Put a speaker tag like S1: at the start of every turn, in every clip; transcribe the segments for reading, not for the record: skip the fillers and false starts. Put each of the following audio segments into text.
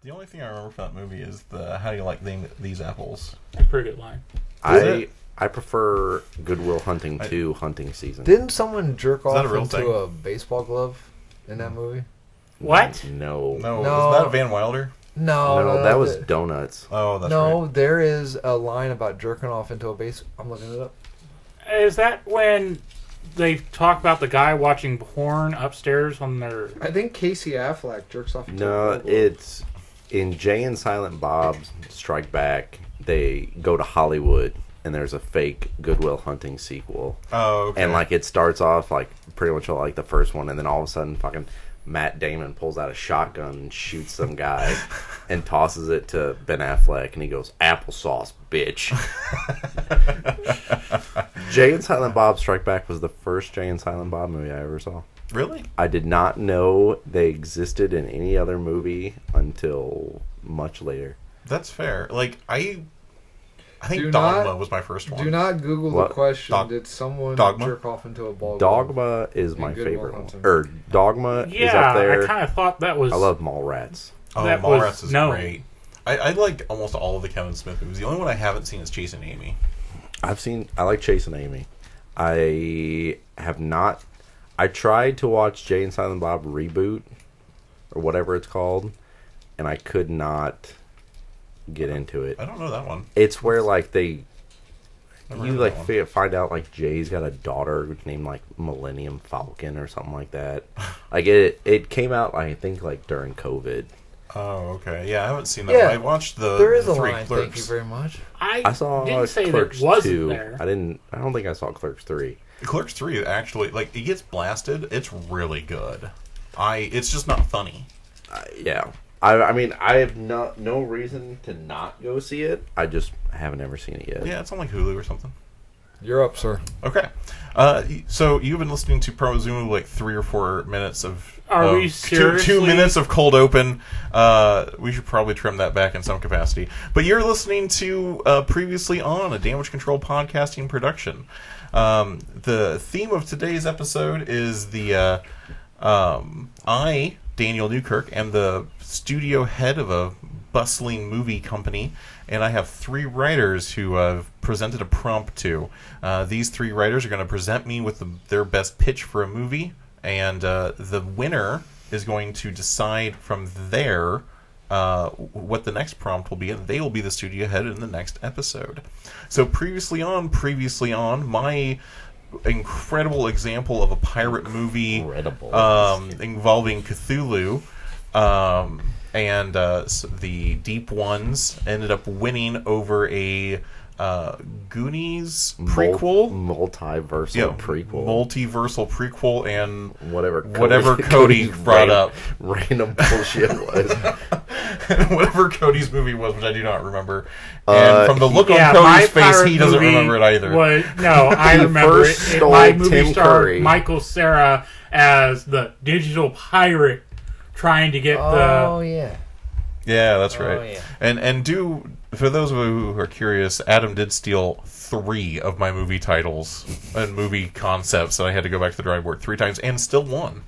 S1: The only thing I remember from that movie is the "How do you like these apples?"
S2: That's a pretty good line.
S3: I prefer Good Will Hunting to Hunting Season.
S4: Didn't someone jerk off
S1: real
S4: into
S1: thing?
S4: a baseball glove in that movie?
S2: What?
S3: No.
S1: No,
S4: No.
S1: is that Van Wilder?
S4: No,
S3: that was Donuts.
S1: Oh, that's
S4: no,
S1: right.
S4: there is a line about jerking off into a base. I'm looking it up.
S2: Is that when they talk about the guy watching porn upstairs on their...
S4: I think Casey Affleck jerks off into a
S3: No,
S4: ball glove.
S3: it's in Jay and Silent Bob Strike Back. They go to Hollywood, and there's a fake Good Will Hunting sequel.
S1: Oh, okay.
S3: And like it starts off like pretty much like the first one, and then all of a sudden, fucking Matt Damon pulls out a shotgun and shoots some guy, and tosses it to Ben Affleck, and he goes, "Applesauce, bitch." Jay and Silent Bob Strike Back was the first Jay and Silent Bob movie I ever saw.
S1: Really?
S3: I did not know they existed in any other movie until much later.
S1: That's fair. Like I think
S4: Do
S1: Dogma
S4: not-
S1: was my first one.
S4: Do not Google
S3: What?
S4: the question.
S1: Dog-
S4: Did someone
S1: Dogma?
S4: jerk off into a ball glove?
S3: Dogma is my
S4: And Good Will
S3: favorite one.
S4: Hunting.
S3: Or Dogma is
S2: Yeah,
S3: up there.
S2: I kind of thought that was...
S3: I love Mallrats.
S1: Oh,
S2: that
S1: Mallrats
S2: was
S1: is
S2: known.
S1: great. I like almost all of the Kevin Smith movies. The only one I haven't seen is Chasing Amy.
S3: I like Chasing Amy. I have not. I tried to watch Jay and Silent Bob Reboot, or whatever it's called, and I could not get into it.
S1: I don't know that one.
S3: It's where like they,
S1: Never
S3: you
S1: heard
S3: like
S1: of that one.
S3: find out like Jay's got a daughter named like Millennium Falcon or something like that. Like it came out I think like during COVID.
S1: Oh, okay. Yeah, I haven't seen that
S4: Yeah,
S1: one. I watched the
S4: There is
S1: the
S4: a
S1: three
S4: line.
S1: Clerks.
S4: Thank you very much.
S3: I saw
S2: didn't say
S3: Clerks
S2: that wasn't
S3: 2.
S2: there.
S3: I don't think I saw Clerks 3.
S1: Clerks 3 actually, like, it gets blasted. It's really good. It's just not funny.
S3: Yeah. I mean, I have no reason to not go see it. I just haven't ever seen it yet.
S1: Yeah, it's on like Hulu or something.
S4: You're up, sir.
S1: Okay. So you've been listening to presumably like 3 or 4 minutes of...
S2: Are we
S1: two
S2: seriously-
S1: minutes of cold open. We should probably trim that back in some capacity. But you're listening to Previously On, a Damage Control podcasting production. The theme of today's episode is I, Daniel Newkirk, am the studio head of a bustling movie company, and I have 3 writers who I've presented a prompt to. These 3 writers are going to present me with their best pitch for a movie, and the winner is going to decide from there what the next prompt will be, and they will be the studio head in the next episode. So previously on, my incredible example of a pirate movie involving Cthulhu, and the Deep Ones ended up winning over a Goonies prequel,
S3: multiversal prequel,
S1: multiversal prequel, and
S3: whatever
S1: Cody brought up,
S3: random bullshit was.
S1: whatever Cody's movie was, which I do not remember. And from the look on
S2: my
S1: Cody's face,
S2: pirate
S1: he doesn't
S2: movie
S1: remember it either.
S2: No, I
S3: He
S2: remember
S3: first
S2: it.
S3: stole
S2: My movie
S3: Tim
S2: starred
S3: Curry.
S2: Michael Cera as the digital pirate trying to get
S4: yeah.
S1: Yeah, that's right.
S4: Oh, yeah.
S1: And for those of you who are curious, Adam did steal 3 of my movie titles and movie concepts, and I had to go back to the drawing board 3 times and still won.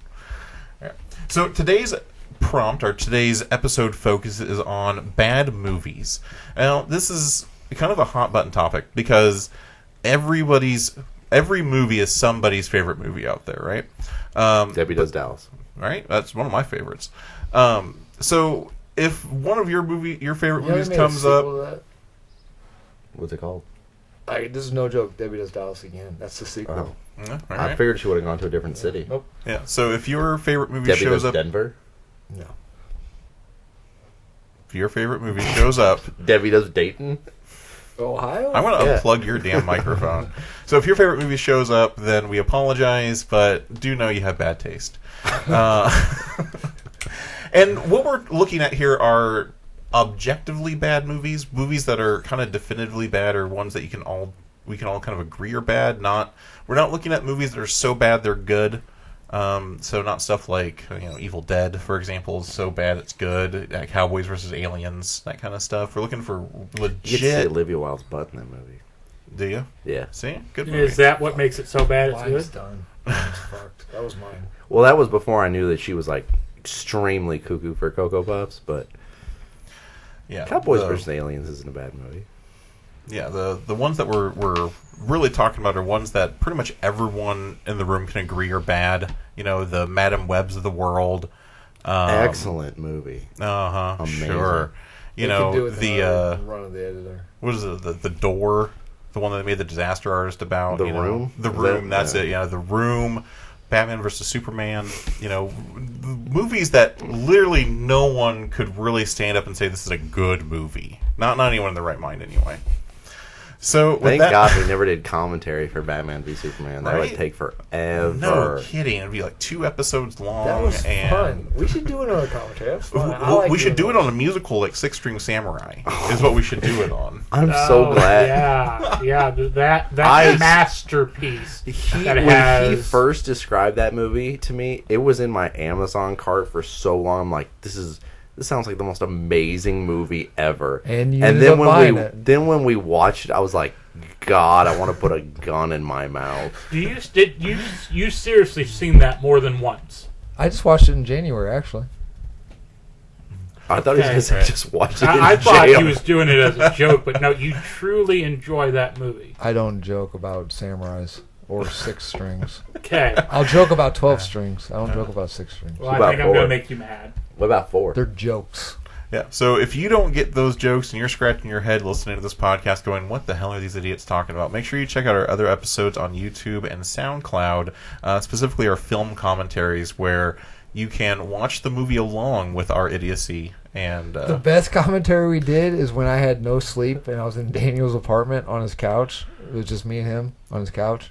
S1: Yeah. So today's prompt, or today's episode focus, is on bad movies. Now, this is kind of a hot button topic because every movie is somebody's favorite movie out there, right?
S3: Debbie Does Dallas.
S1: Right? That's one of my favorites. So if one of your favorite
S4: You know
S1: movies
S4: they made a
S1: comes
S4: sequel
S1: up,
S4: to that?
S3: What's it called?
S4: This is no joke. Debbie Does Dallas again. That's the sequel.
S3: Oh.
S1: yeah, all
S3: I
S1: right.
S3: figured she would have gone to a different city.
S4: Nope.
S1: Yeah. So if your favorite movie
S3: Debbie
S1: shows
S3: Does
S1: up,
S3: Denver.
S4: No.
S1: if your favorite movie shows up,
S3: Debbie Does Dayton.
S4: Ohio?
S1: I want to
S3: Yeah.
S1: unplug your damn microphone. So if your favorite movie shows up, then we apologize, but do know you have bad taste. And what we're looking at here are objectively bad movies that are kind of definitively bad, or ones that we can all kind of agree are bad. We're not looking at movies that are so bad they're good. So not stuff like Evil Dead, for example, is so bad it's good. Like Cowboys versus Aliens, that kind of stuff. We're looking for
S3: You get to see
S1: legit.
S3: Olivia Wilde's butt in that movie.
S1: Do you?
S3: Yeah.
S1: See, good movie.
S2: Is that what makes it so bad it's
S4: Mine's
S2: good?
S4: done. Mine's fucked. That was mine.
S3: Well, that was before I knew that she was like extremely cuckoo for Cocoa Puffs, but
S1: Yeah,
S3: Cowboys vs. Aliens isn't a bad movie.
S1: Yeah, the ones that we're really talking about are ones that pretty much everyone in the room can agree are bad. You know, the Madam Webs of the world.
S3: Excellent movie.
S1: Amazing. Sure. You
S4: They
S1: know,
S4: could do it
S1: the
S4: run of the editor.
S1: what is it? The Door, the one that they made the Disaster Artist about.
S3: The Room?
S1: The
S3: Is
S1: Room.
S3: that-
S1: That's
S3: yeah.
S1: it. Yeah, The Room. Batman versus Superman. You know, movies that literally no one could really stand up and say this is a good movie. Not anyone in the right mind, anyway. So with
S3: Thank
S1: that,
S3: God we never did commentary for Batman v Superman. That
S1: Right?
S3: would take forever.
S1: No kidding. It'd be like 2 episodes long.
S4: That was
S1: and
S4: fun. We should do another commentary. That's fun. I
S1: We,
S4: like
S1: we should do
S4: doing
S1: it on a musical like Six String Samurai. Is what we should do it on.
S3: I'm so glad.
S2: Yeah, that
S3: I-
S2: masterpiece. that
S3: When
S2: has,
S3: he first described that movie to me, it was in my Amazon cart for so long. I'm like, this sounds like the most amazing movie ever.
S4: And you ended up buying it.
S3: Then when we watched it, I was like, God, I want to put a gun in my mouth.
S2: did you seriously seen that more than once?
S4: I just watched it in January, actually.
S3: I thought he was
S2: Okay.
S3: going to say just watch it in
S2: I thought
S3: jail.
S2: he was doing it as a joke, but no, you truly enjoy that movie.
S4: I don't joke about samurais or 6 strings.
S2: Okay.
S4: I'll joke about 12 strings. I don't joke about 6 strings.
S2: Well, I
S3: about
S2: think I'm going
S3: 4?
S2: to make you mad.
S3: What about 4?
S4: They're jokes.
S1: Yeah. So if you don't get those jokes and you're scratching your head listening to this podcast going, what the hell are these idiots talking about? Make sure you check out our other episodes on YouTube and SoundCloud, specifically our film commentaries, where you can watch the movie along with our idiocy. And
S4: The best commentary we did is when I had no sleep and I was in Daniel's apartment on his couch. It was just me and him on his couch.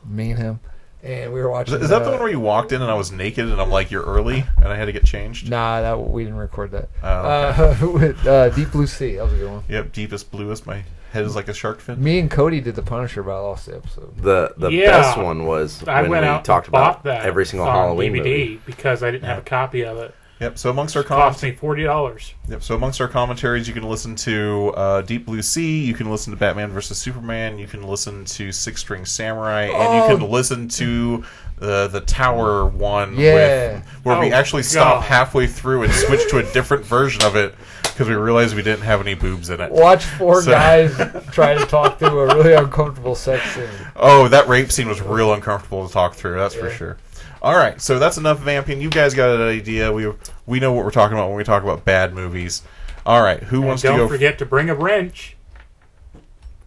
S4: Me and him. And we were watching...
S1: Is that the one where you walked in and I was naked and I'm like, you're early and I had to get changed?
S4: Nah, we didn't record that.
S1: Oh,
S4: With Deep Blue Sea. That was a good one.
S1: Yep, deepest, bluest. My head is like a shark fin.
S4: Me and Cody did the Punisher, but I lost the episode.
S3: The
S2: Yeah.
S3: best one was
S2: I
S3: when
S2: went
S3: we
S2: out
S3: talked
S2: and bought
S3: about
S2: that
S3: every single
S2: on
S3: Halloween
S2: DVD
S3: movie.
S2: because I didn't have a copy of it.
S1: Yep. So amongst our
S2: It cost
S1: comments,
S2: me $40.
S1: yep. So amongst our commentaries, you can listen to Deep Blue Sea. You can listen to Batman versus Superman. You can listen to Six String Samurai, and you can listen to the Tower one,
S4: Yeah.
S1: where we
S2: Oh,
S1: actually stop
S2: God.
S1: halfway through and switch to a different version of it because we realized we didn't have any boobs in it.
S4: Watch 4
S1: So-
S4: guys try to talk through a really uncomfortable sex scene.
S1: Oh, that rape scene was real uncomfortable to talk through. That's for
S4: Yeah.
S1: sure. All right, so that's enough vamping. You guys got an idea. We know what we're talking about when we talk about bad movies. All right, who
S2: And
S1: wants to
S2: don't
S1: go?
S2: forget to bring a wrench.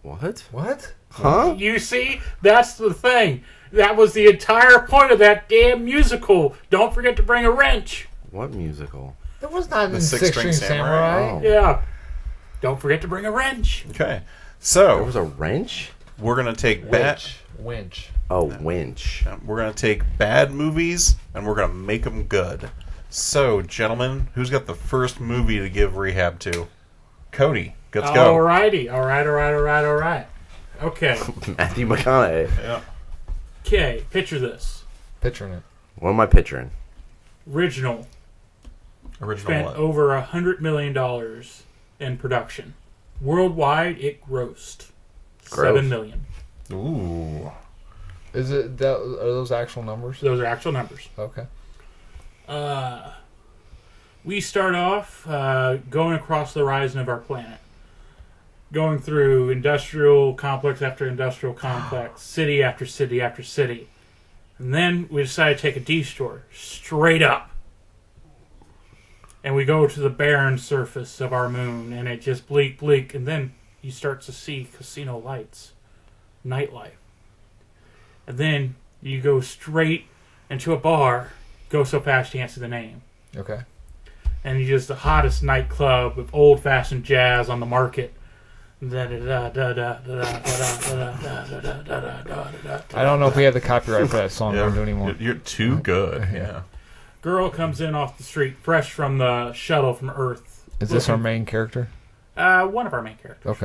S3: What?
S4: What?
S3: Huh?
S2: You see, that's the thing. That was the entire point of that damn musical. Don't forget to bring a wrench.
S3: What musical?
S4: That was not
S1: The
S4: in
S1: Six
S4: Six
S1: String
S4: String
S1: Samurai?
S4: Samurai.
S3: Oh.
S2: Yeah. Don't forget to bring a wrench.
S1: Okay,
S3: There
S1: so
S3: was a wrench?
S1: we're gonna take bad.
S4: Winch.
S3: A winch.
S1: We're gonna take bad movies and we're gonna make them good. So, gentlemen, who's got the first movie to give rehab to? Cody, let's go.
S2: Alrighty. All right. Okay.
S3: Matthew McConaughey.
S1: Yeah.
S2: Okay. Picture this.
S4: Picturing it.
S3: What am I picturing?
S2: Original.
S1: Original
S2: Spent
S1: one.
S2: over $100 million in production. Worldwide, it grossed
S3: Gross.
S2: $7 million.
S1: Ooh.
S4: Is it that? Are those actual numbers?
S2: Those are actual numbers.
S4: Okay.
S2: We start off going across the horizon of our planet, going through industrial complex after industrial complex, city after city after city. And then we decide to take a detour straight up. And we go to the barren surface of our moon, and it just bleak, and then you start to see casino lights, nightlife. And then you go straight into a bar, go so fast you can't see the name.
S4: Okay.
S2: And you're just the hottest nightclub with old-fashioned jazz on the market.
S4: I don't know if we have the copyright for that song.
S1: Yeah,
S4: Don't do anymore.
S1: You're too good. Yeah.
S2: Girl comes in off the street, fresh from the shuttle from Earth.
S4: Is this our main character?
S2: One of our main characters.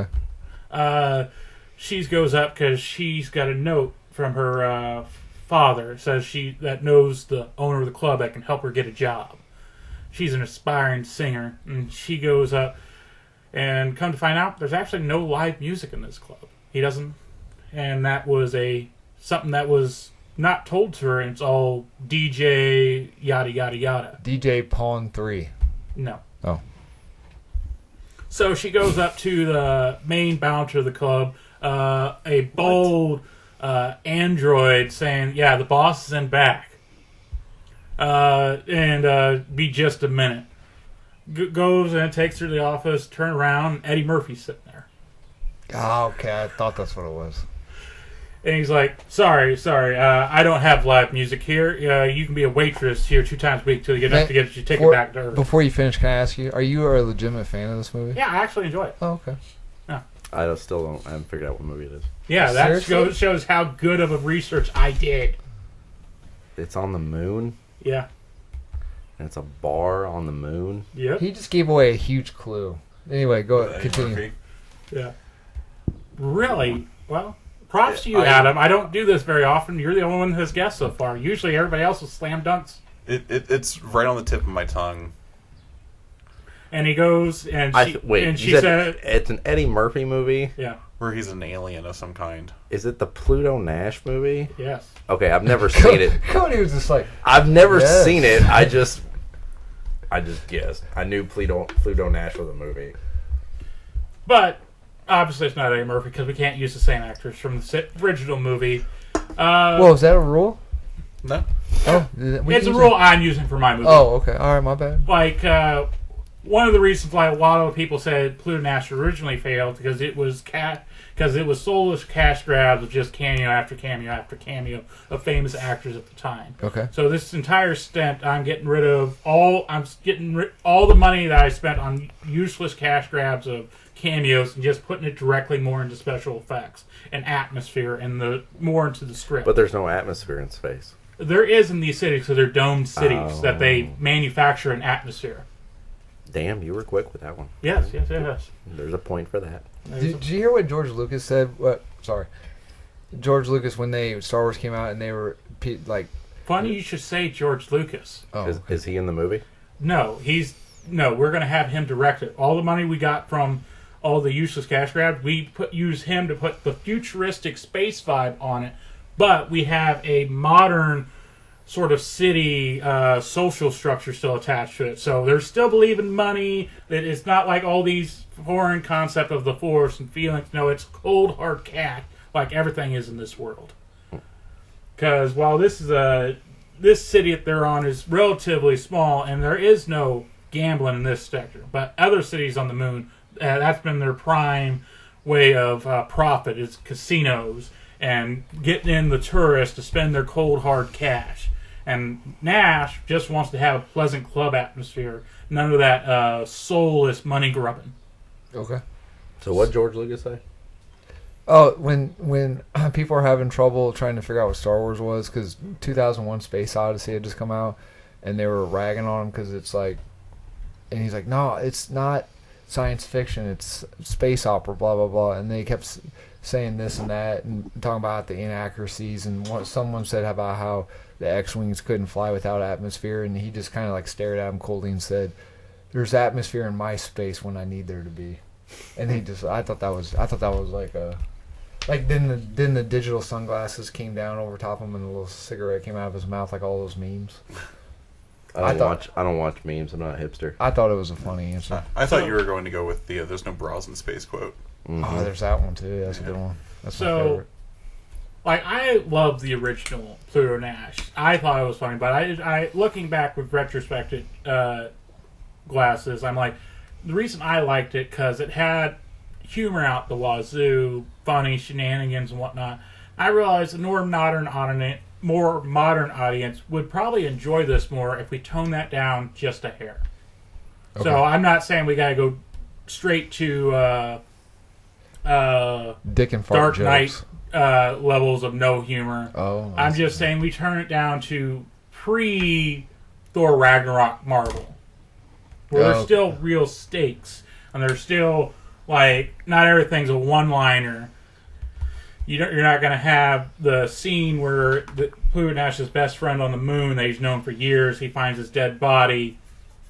S4: Okay.
S2: She goes up because she's got a note from her father. It says that knows the owner of the club that can help her get a job. She's an aspiring singer, and she goes up, and come to find out, there's actually no live music in this club. He doesn't, and that was something that was not told to her, and it's all DJ yada yada yada.
S4: DJ Pawn 3.
S2: No.
S4: Oh.
S2: So she goes up to the main bouncer of the club, a bold android saying, "Yeah, the boss is in back, and be just a minute." Goes and takes her to the office. Turn around, Eddie Murphy's sitting there,
S4: Oh, okay. I thought that's what it was.
S2: and he's like, "Sorry, I don't have live music here. You can be a waitress here 2 times a week till you get enough to get your ticket back to her."
S4: Before you finish, can I ask you, are you a legitimate fan of this movie?
S2: Yeah, I actually enjoy it.
S4: Oh, okay.
S3: I haven't figured out what movie it is.
S2: Yeah, that
S4: Seriously?
S2: shows how good of a research I did.
S3: It's on the moon,
S2: Yeah.
S3: and it's a bar on the moon.
S2: Yep.
S4: He just gave away a huge clue. Anyway, go
S1: Eddie
S4: continue.
S1: Murphy.
S2: Yeah. Really? Well, props to you,
S1: I-
S2: Adam. I don't do this very often. You're the only one who has guessed so far. Usually everybody else will slam dunks.
S1: It's right on the tip of my tongue.
S2: And he goes and she,
S3: Wait,
S2: and
S3: you
S2: she
S3: said
S2: said,
S3: it's an Eddie Murphy movie?
S2: yeah,
S1: Where he's an alien of some kind.
S3: Is it the Pluto Nash movie?
S2: yes.
S3: Okay, I've never seen it.
S4: Cody was just like,
S3: I've never
S4: Yes.
S3: seen it. I just guessed. I knew Pluto Nash was a movie.
S2: But obviously it's not Eddie Murphy because we can't use the same actors from the original movie.
S4: whoa, is that a rule?
S1: No?
S4: Oh,
S2: It's a rule I'm using for my movie.
S4: Oh, okay. All right, my bad.
S2: Like, one of the reasons why a lot of people said Pluto Nash originally failed because it was soulless cash grabs of just cameo after cameo after cameo of famous actors at the time.
S4: Okay.
S2: So this entire stint, I'm getting rid of all the money that I spent on useless cash grabs of cameos and just putting it directly more into special effects and atmosphere and more into the script.
S3: But there's no atmosphere in space.
S2: There is in these cities, so they're domed cities that they
S3: Oh.
S2: manufacture an atmosphere.
S3: Damn, you were quick with that one.
S2: Yes.
S3: There's a point for that.
S4: Did you hear what George Lucas said? George Lucas, when Star Wars came out and they were like,
S2: Funny you should say George Lucas.
S4: oh,
S3: Is he in the movie?
S2: No, we're going to have him direct it. All the money we got from all the useless cash grabs, use him to put the futuristic space vibe on it. But we have a modern sort of city social structure still attached to it. So they're still believing money. That it's not like all these foreign concept of the Force and feelings. No, it's cold hard cash, like everything is in this world. Because while this city that they're on is relatively small, and there is no gambling in this sector, but other cities on the moon, that's been their prime way of profit is casinos and getting in the tourists to spend their cold hard cash. And Nash just wants to have a pleasant club atmosphere, none of that soulless money grubbing.
S4: okay.
S3: So what George Lucas say?
S4: Oh, when people are having trouble trying to figure out what Star Wars was, because 2001: Space Odyssey had just come out, and they were ragging on him because it's like, and he's like, no, it's not science fiction, it's space opera, blah blah blah, and they kept saying this and that and talking about the inaccuracies, and someone said about how the X-wings couldn't fly without atmosphere, and he just kind of like stared at him coldly and said, "There's atmosphere in my space when I need there to be," and I thought that was like a. Like then the digital sunglasses came down over top of him and the little cigarette came out of his mouth like all those memes.
S3: I don't watch memes. I'm not a hipster.
S4: I thought it was a funny answer.
S1: I thought you were going to go with the "there's no bras in space" quote.
S3: Mm-hmm.
S4: Oh, there's that one too. That's a good one. That's my
S2: So,
S4: favorite.
S2: like, I love the original Pluto Nash. I thought it was funny, but I looking back with retrospective glasses, I'm like, the reason I liked it because it had humor out the wazoo, funny shenanigans and whatnot. I realized the more modern audience would probably enjoy this more if we tone that down just a hair.
S4: Okay.
S2: So I'm not saying we gotta go straight to
S4: Dick and fart
S2: Dark
S4: jokes.
S2: Knight levels of no humor.
S4: Oh,
S2: I'm just saying we turn it down to pre-Thor Ragnarok Marvel, where there's still real stakes, and there's still, like, not everything's a one-liner. You're not going to have the scene where Pluto Nash's best friend on the moon that he's known for years, he finds his dead body,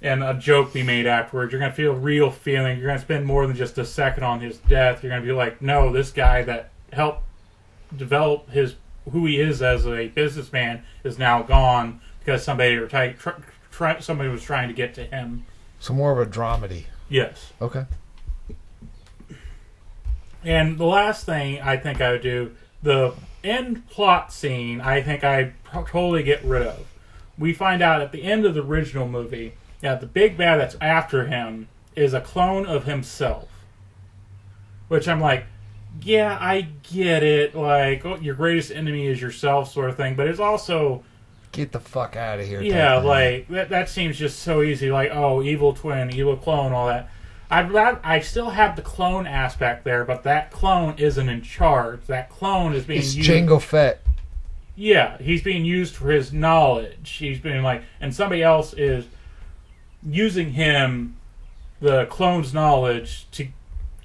S2: and a joke be made afterwards. You're going to feel real feeling. You're going to spend more than just a second on his death. You're going to be like, no, this guy that helped develop who he is as a businessman is now gone because somebody was trying to get to him.
S4: So more of a dramedy.
S2: Yes.
S4: Okay.
S2: And the last thing I think I would do, the end plot scene, I think I'd totally get rid of. We find out at the end of the original movie that the big bad that's after him is a clone of himself. Which I'm like, yeah, I get it. Like, oh, your greatest enemy is yourself sort of thing. But it's also...
S4: Get the fuck out of here.
S2: Yeah, like, that seems just so easy. Like, oh, evil twin, evil clone, all that. I still have the clone aspect there, but that clone isn't in charge. That clone is being
S4: It's
S2: used...
S4: Jango Fett.
S2: Yeah, he's being used for his knowledge. He's being like... And somebody else is using him, the clone's knowledge, to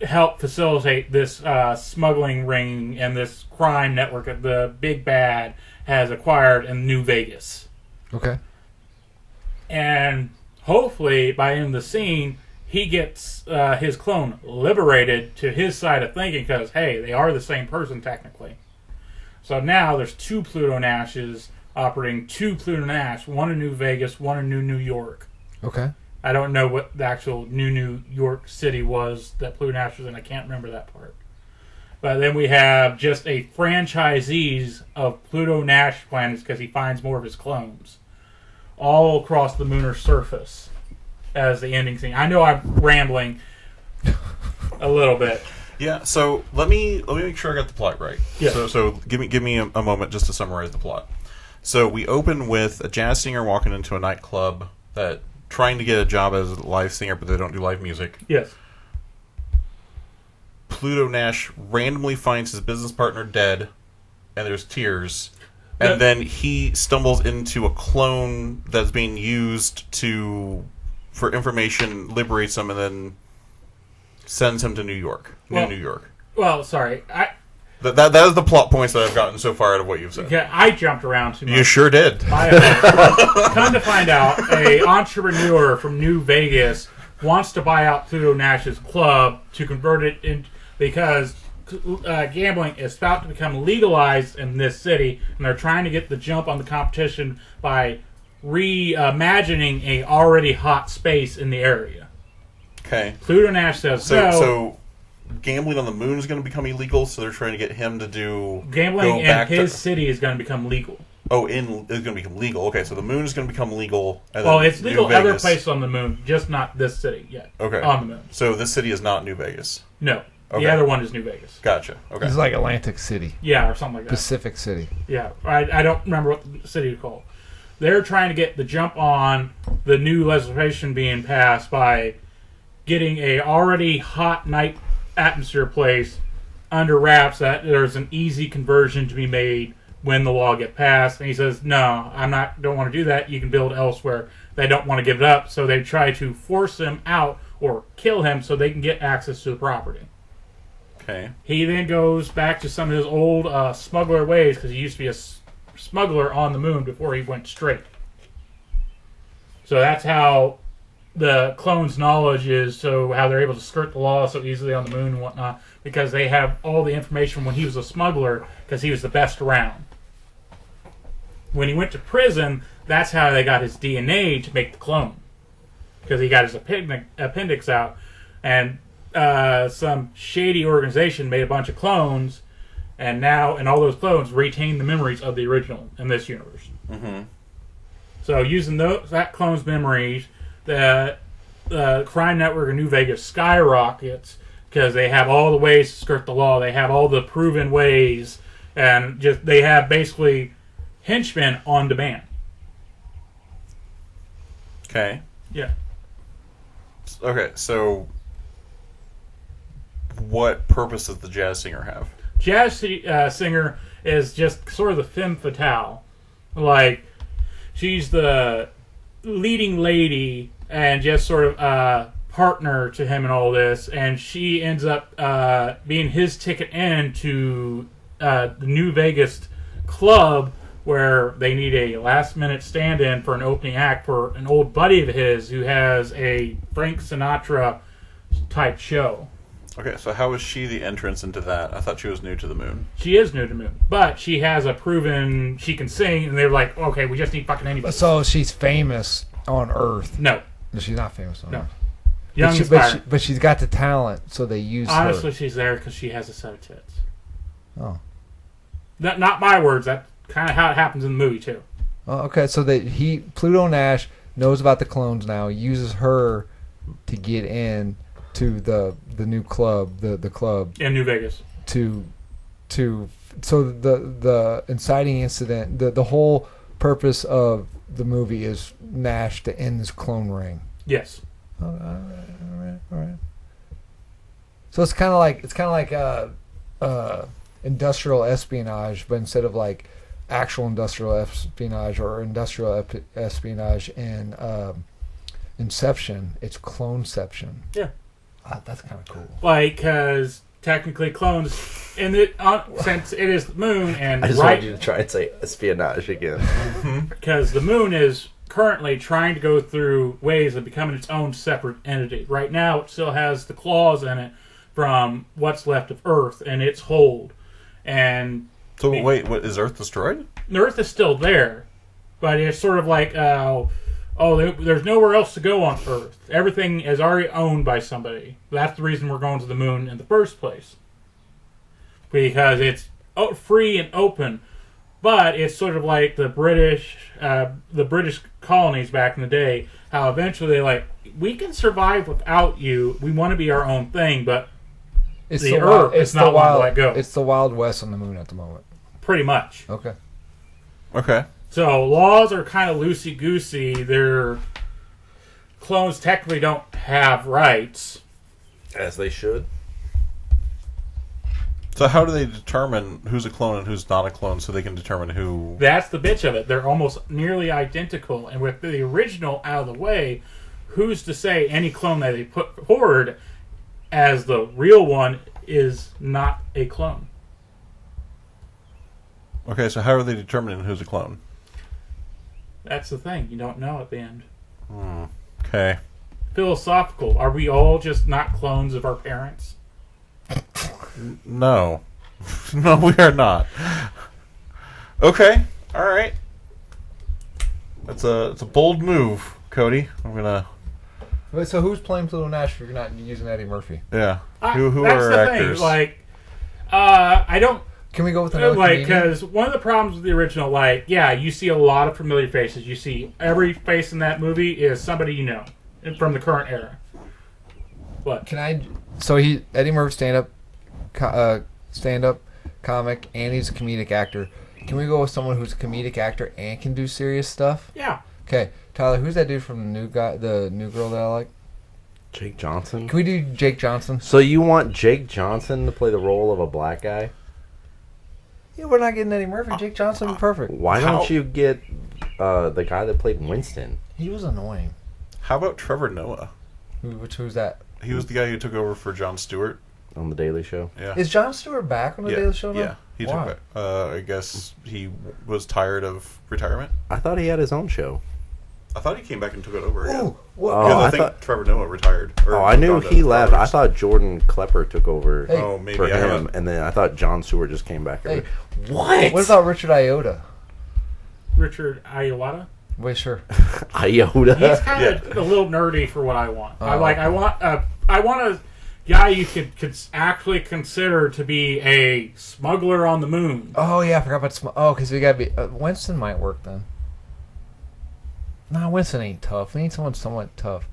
S2: help facilitate this smuggling ring and this crime network that the big bad has acquired in New Vegas.
S4: Okay.
S2: And hopefully, by the end of the scene, he gets his clone liberated to his side of thinking because, hey, they are the same person technically. So now there's two Pluto Nashes operating, two Pluto Nash, one in New Vegas, one in New York.
S4: Okay.
S2: I don't know what the actual New York City was that Pluto Nash was in. I can't remember that part. But then we have just a franchisees of Pluto Nash planets because he finds more of his clones all across the lunar surface as the ending scene. I know I'm rambling a little bit.
S1: Yeah, so let me make sure I got the plot right.
S2: Yeah.
S1: So give me a moment just to summarize the plot. So we open with a jazz singer walking into a nightclub that trying to get a job as a live singer, but they don't do live music.
S2: Yes.
S1: Pluto Nash randomly finds his business partner dead, and there's tears. And
S2: Yep.
S1: then he stumbles into a clone that's being used for information, liberates him, and then sends him to New York. New York.
S2: Well, sorry.
S1: That is the plot points that I've gotten so far out of what you've said.
S2: Yeah, I jumped around too much.
S1: You sure did.
S2: Come to find out, a entrepreneur from New Vegas wants to buy out Pluto Nash's club to convert it in because gambling is about to become legalized in this city, and they're trying to get the jump on the competition by reimagining a already hot space in the area.
S1: Okay.
S2: Pluto Nash says no.
S1: So gambling on the moon is going to become illegal, so they're trying to get him to do...
S2: Gambling in his city is going to become legal.
S1: Oh, it's going to become legal. Okay, so the moon is going to become legal. And
S2: Well,
S1: then
S2: it's legal
S1: New
S2: other
S1: Vegas.
S2: places on the moon, just not this city yet.
S1: Okay.
S2: On the moon.
S1: So this city is not New Vegas.
S2: No.
S1: Okay.
S2: The other one is New Vegas.
S1: Gotcha. Okay.
S4: It's like Atlantic City.
S2: Yeah, or something like that.
S4: Pacific City.
S2: Yeah, I don't remember what the city is called. They're trying to get the jump on the new legislation being passed by getting a already hot night atmosphere place under wraps that there's an easy conversion to be made when the law get passed. And he says, no, don't want to do that. You can build elsewhere. They don't want to give it up, so they try to force him out or kill him so they can get access to the property.
S1: Okay.
S2: He then goes back to some of his old smuggler ways because he used to be a smuggler on the moon before he went straight. So that's how the clone's knowledge is, so how they're able to skirt the law so easily on the moon and whatnot, because they have all the information when he was a smuggler because he was the best around. When he went to prison, that's how they got his DNA to make the clone, because he got his appendix out, and some shady organization made a bunch of clones, and all those clones retain the memories of the original in this universe.
S1: Mm-hmm.
S2: So using that clone's memories, the crime network in New Vegas skyrockets because they have all the ways to skirt the law. They have all the proven ways, and they have basically henchmen on demand.
S1: Okay.
S2: Yeah.
S1: Okay, so what purpose does the jazz singer have?
S2: Jazz singer is just sort of the femme fatale. Like, she's the leading lady and just sort of partner to him in all this, and she ends up being his ticket in to the New Vegas club where they need a last-minute stand-in for an opening act for an old buddy of his who has a Frank Sinatra-type show.
S1: Okay, so how is she the entrance into that? I thought she was new to the moon.
S2: She is new to the moon, but she has a proven she can sing, and they're like, okay, we just need fucking anybody.
S4: So she's famous on Earth.
S2: No.
S4: No, she's not famous on
S2: No.
S4: Earth.
S2: Young
S4: But,
S2: inspiring.
S4: but she's got the talent, so they use
S2: Honestly,
S4: her.
S2: she's there because she has a set of tits.
S4: Oh.
S2: Not my words. That's kind of how it happens in the movie too.
S4: Oh, okay, so Pluto Nash knows about the clones now, uses her to get in to the new club, the club
S2: In New Vegas.
S4: so the inciting incident, the whole purpose of the movie is Nash to end this clone ring.
S2: Yes.
S4: Oh, all right. So it's kind of like industrial espionage, but instead of like actual industrial espionage or industrial espionage in Inception, it's cloneception.
S2: Yeah.
S4: That's kind of cool.
S2: Like, because technically clones, since it is the moon, and
S3: I just wanted you to try and say espionage again.
S2: because the moon is currently trying to go through ways of becoming its own separate entity. Right now, it still has the claws in it from what's left of Earth and its hold. And
S1: So wait, what is Earth destroyed?
S2: the Earth is still there, but it's sort of like, there's nowhere else to go on Earth. Everything is already owned by somebody. That's the reason we're going to the moon in the first place. Because it's free and open. But it's sort of like the British colonies back in the day, how eventually they're like, we can survive without you. We want to be our own thing, but
S4: It's
S2: the Earth is not one to let go.
S4: It's the Wild West on the moon at the moment.
S2: pretty much.
S4: Okay.
S1: Okay.
S2: So laws are kind of loosey-goosey. Their clones technically don't have rights.
S3: As they should.
S1: So how do they determine who's a clone and who's not a clone so they can determine who...
S2: That's the bitch of it. They're almost nearly identical. And with the original out of the way, who's to say any clone that they put forward as the real one is not a clone?
S1: Okay, so how are they determining who's a clone?
S2: That's the thing. You don't know at the end.
S1: Okay.
S2: Philosophical. Are we all just not clones of our parents?
S1: No. No, we are not. Okay. All right. It's a bold move, Cody. I'm gonna...
S4: Wait, so who's playing Pluto Nash if you're not using Eddie Murphy?
S1: Yeah. Who
S2: that's
S1: are
S2: the
S1: actors?
S2: thing. Like, I don't...
S4: Can we go with another
S2: Like,
S4: comedian?
S2: because one of the problems with the original, like, yeah, you see a lot of familiar faces. You see every face in that movie is somebody you know from the current era. What?
S4: Can I? So Eddie Murphy stand-up comic, and he's a comedic actor. Can we go with someone who's a comedic actor and can do serious stuff?
S2: Yeah.
S4: Okay, Tyler, who's that dude from the new girl that I like?
S3: Jake Johnson?
S4: Can we do Jake Johnson?
S3: So you want Jake Johnson to play the role of a black guy?
S4: Yeah, we're not getting Eddie Murphy. Jake Johnson would be perfect.
S3: Why
S1: How-
S3: don't you get the guy that played Winston?
S4: He was annoying.
S1: How about Trevor Noah?
S4: Who's that?
S1: He was the guy who took over for Jon Stewart.
S3: On The Daily Show?
S1: Yeah.
S4: Is Jon Stewart back on the
S1: yeah.
S4: Daily Show now?
S1: Yeah. He
S4: Why?
S1: took it. I guess he was tired of retirement.
S3: I thought he had his own show.
S1: I thought he came back and took it over again.
S4: Ooh, what?
S3: Oh,
S1: Because I
S3: I
S1: think
S3: thought-
S1: Trevor Noah retired. Or
S3: Oh, I knew
S1: moved on to
S3: he left. I
S1: others.
S3: thought Jordan Klepper took over
S4: Hey.
S1: Oh, maybe.
S3: for
S1: I
S3: him,
S1: haven't.
S3: and then I thought Jon Stewart just came back.
S4: Hey.
S3: What?
S4: What about Richard Iota?
S2: Richard Iowata?
S4: Wait, sure.
S3: Iota?
S2: He's kind of a little nerdy for what I want.
S4: Oh,
S2: I want a guy you could actually consider to be a smuggler on the moon.
S4: Oh yeah, I forgot about because we gotta be. Winston might work then. Nah, Winston ain't tough. We need someone somewhat tough.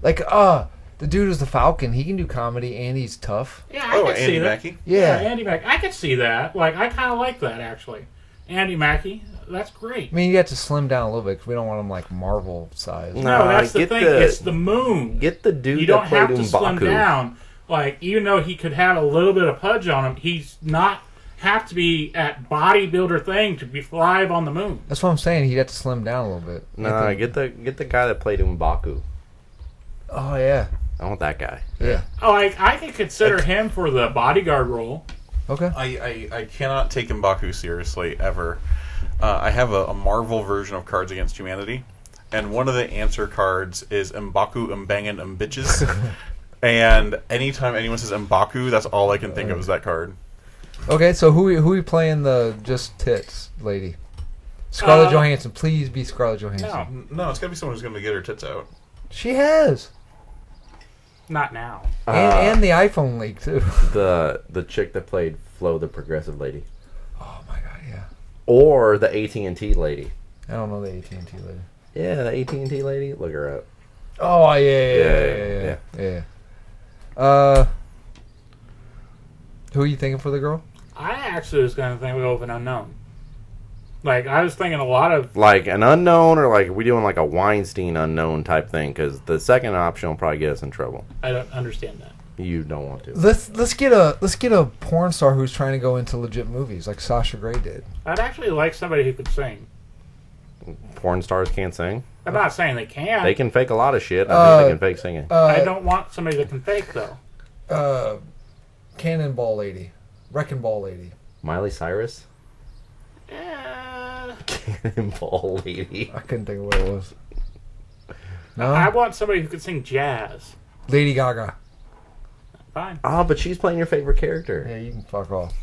S4: Like the dude who's the Falcon. He can do comedy and he's tough.
S2: Yeah, I
S1: Oh,
S2: can see
S1: Andy
S2: that.
S1: Mackey?
S4: Yeah.
S2: Andy Mackey. I could see that. Like, I kind of like that, actually. Andy Mackey, that's great.
S4: I mean, you have to slim down a little bit because we don't want him like Marvel size.
S3: No.
S2: No, that's the
S3: get
S2: thing.
S3: the-
S2: It's the moon.
S3: Get the dude
S2: You
S3: that
S2: don't
S3: played
S2: have to slim
S3: M'Baku.
S2: down. Like, even though he could have a little bit of pudge on him, he's not have to be at bodybuilder thing to be thrive on the moon.
S4: That's what I'm saying. He'd have to slim down a little bit.
S3: Nah, get the guy that played M'Baku.
S4: Oh yeah,
S3: I want that guy.
S4: yeah.
S2: Oh, I could consider him for the bodyguard role.
S4: Okay.
S1: I cannot take M'Baku seriously, ever. I have a Marvel version of Cards Against Humanity, and one of the answer cards is M'Baku, M'Bangin', M'Bitches. And anytime anyone says M'Baku, that's all I can think of is that card.
S4: Okay, so who we playing the just tits lady? Scarlett Johansson. Please be Scarlett Johansson.
S2: No.
S1: No, it's got to be someone who's going to get her tits out.
S4: She has.
S2: Not now.
S4: And the iPhone leak too.
S3: The chick that played Flo, the progressive lady,
S4: Oh my god, yeah.
S3: or the AT&T lady.
S4: I don't know the AT&T lady.
S3: Yeah, the AT&T lady. Look her up.
S4: Oh yeah. Who are you thinking for the girl?
S2: I actually was going to think of an unknown. Like, I was thinking a lot of...
S3: Like an unknown, or like we doing like a Weinstein unknown type thing? Because the second option will probably get us in trouble.
S2: I don't understand that.
S3: You don't want to.
S4: Let's get a porn star who's trying to go into legit movies like Sasha Grey did.
S2: I'd actually like somebody who could sing.
S3: Porn stars can't sing.
S2: I'm not saying they can't.
S3: They can fake a lot of shit. I think they can fake singing.
S2: I don't want somebody that can fake, though.
S4: Cannonball lady, Wrecking Ball lady.
S3: Miley Cyrus. Cannonball lady.
S4: I couldn't think of what it was. No,
S2: I want somebody who could sing jazz.
S4: Lady Gaga.
S2: Fine.
S3: Oh, but she's playing your favorite character.
S4: Yeah, you can fuck off.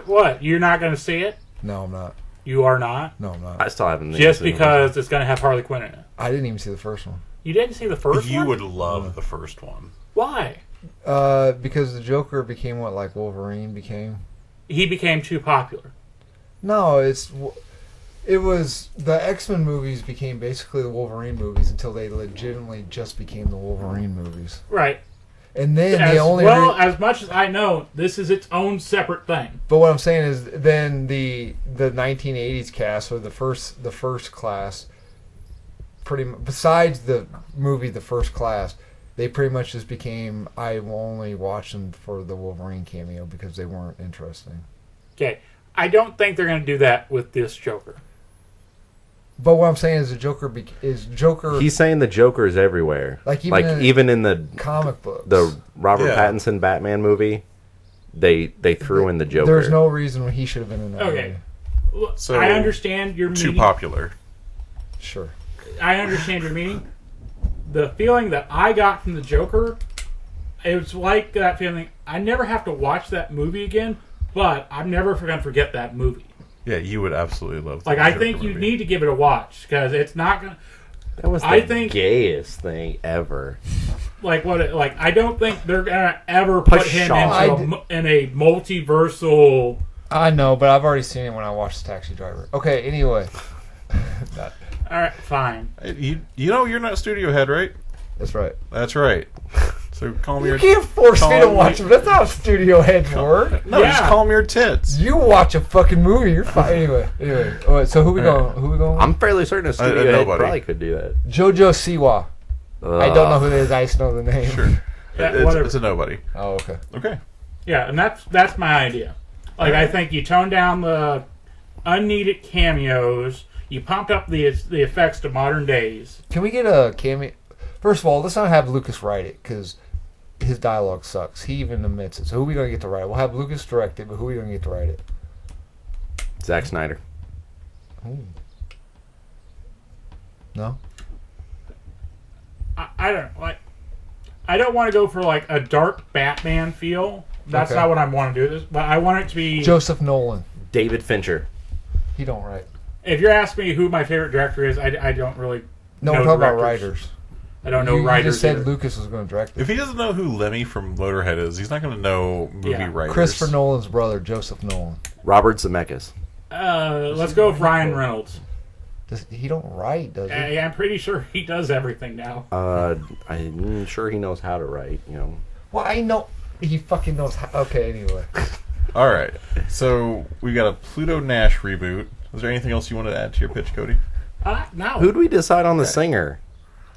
S2: What? You're not going to see it?
S4: No, I'm not.
S2: You are not?
S4: No, I'm not.
S3: I still haven't.
S2: Just because it's going to have Harley Quinn in it.
S4: I didn't even see the first one.
S2: You didn't see the first one?
S1: You would love the first one.
S2: Why?
S4: Because the Joker became what like Wolverine became.
S2: He became too popular.
S4: No, it was the X-Men movies became basically the Wolverine movies until they legitimately just became the Wolverine movies.
S2: Right.
S4: And then
S2: As
S4: they only
S2: as much as I know, this is its own separate thing.
S4: But what I'm saying is, then the 1980s cast or the first class, besides the movie The First Class, they pretty much just became. I only watched them for the Wolverine cameo because they weren't interesting.
S2: Okay, I don't think they're going to do that with this Joker.
S4: But what I'm saying is, Joker.
S3: He's saying the Joker is everywhere.
S4: Like
S3: even in the
S4: comic books,
S3: the Robert Pattinson Batman movie, they threw in the Joker.
S4: There's no reason he should have been in that
S2: Okay.
S4: movie.
S2: So I understand your meaning.
S1: Too popular.
S4: Sure.
S2: I understand your meaning. The feeling that I got from the Joker, it was like that feeling. I never have to watch that movie again, but I'm never going to forget that movie.
S1: Yeah, you would absolutely love that.
S2: Like, I think you need to give it a watch, because it's not going to...
S3: That was the gayest thing ever.
S2: Like, I don't think they're going to ever put him in a multiversal...
S4: I know, but I've already seen it when I watched The Taxi Driver. Okay, anyway.
S2: Alright, fine.
S1: You know you're not studio head, right?
S4: That's right.
S1: That's right. So call me
S4: You
S1: your...
S4: can't force me to watch them. That's not how studio heads work.
S1: No, just call me your tits.
S4: You watch a fucking movie, you're fine. Anyway. All right, so who we going?
S3: I'm fairly certain a studio head probably could do that.
S4: Jojo Siwa. I don't know who it is. I just know the name.
S1: Sure. It's a nobody.
S4: Oh, okay.
S1: Okay.
S2: Yeah, and that's my idea. Like, I think you tone down the unneeded cameos. You pumped up the effects to modern days.
S4: Can we get a cameo? First of all, let's not have Lucas write it, because his dialogue sucks. He even admits it. So who are we going to get to write it? We'll have Lucas direct it, but who are we going to get to write it?
S3: Zack Snyder.
S4: Ooh. No?
S2: I don't want to go for like a dark Batman feel. That's not what I want to do. But I want it to be
S4: Joseph Nolan.
S3: David Fincher.
S4: He don't write.
S2: If you're asking me who my favorite director is, I don't really.
S4: No,
S2: know
S4: we're talking about
S2: directors.
S4: writers.
S2: I don't know
S4: You
S2: writers.
S4: just said
S2: either.
S4: Lucas was going to direct it.
S1: If he doesn't know who Lemmy from Motorhead is, he's not going to know movie writers.
S4: Christopher Nolan's brother, Joseph Nolan.
S3: Robert Zemeckis.
S2: Let's go with Ryan Reynolds.
S4: He don't write, does he?
S2: I'm pretty sure he does everything now.
S3: I'm sure he knows how to write.
S4: Well, I know he fucking knows how. Okay, anyway.
S1: All right. So we got a Pluto Nash reboot. Is there anything else you want to add to your pitch, Cody?
S2: No.
S3: Who'd we decide on the singer?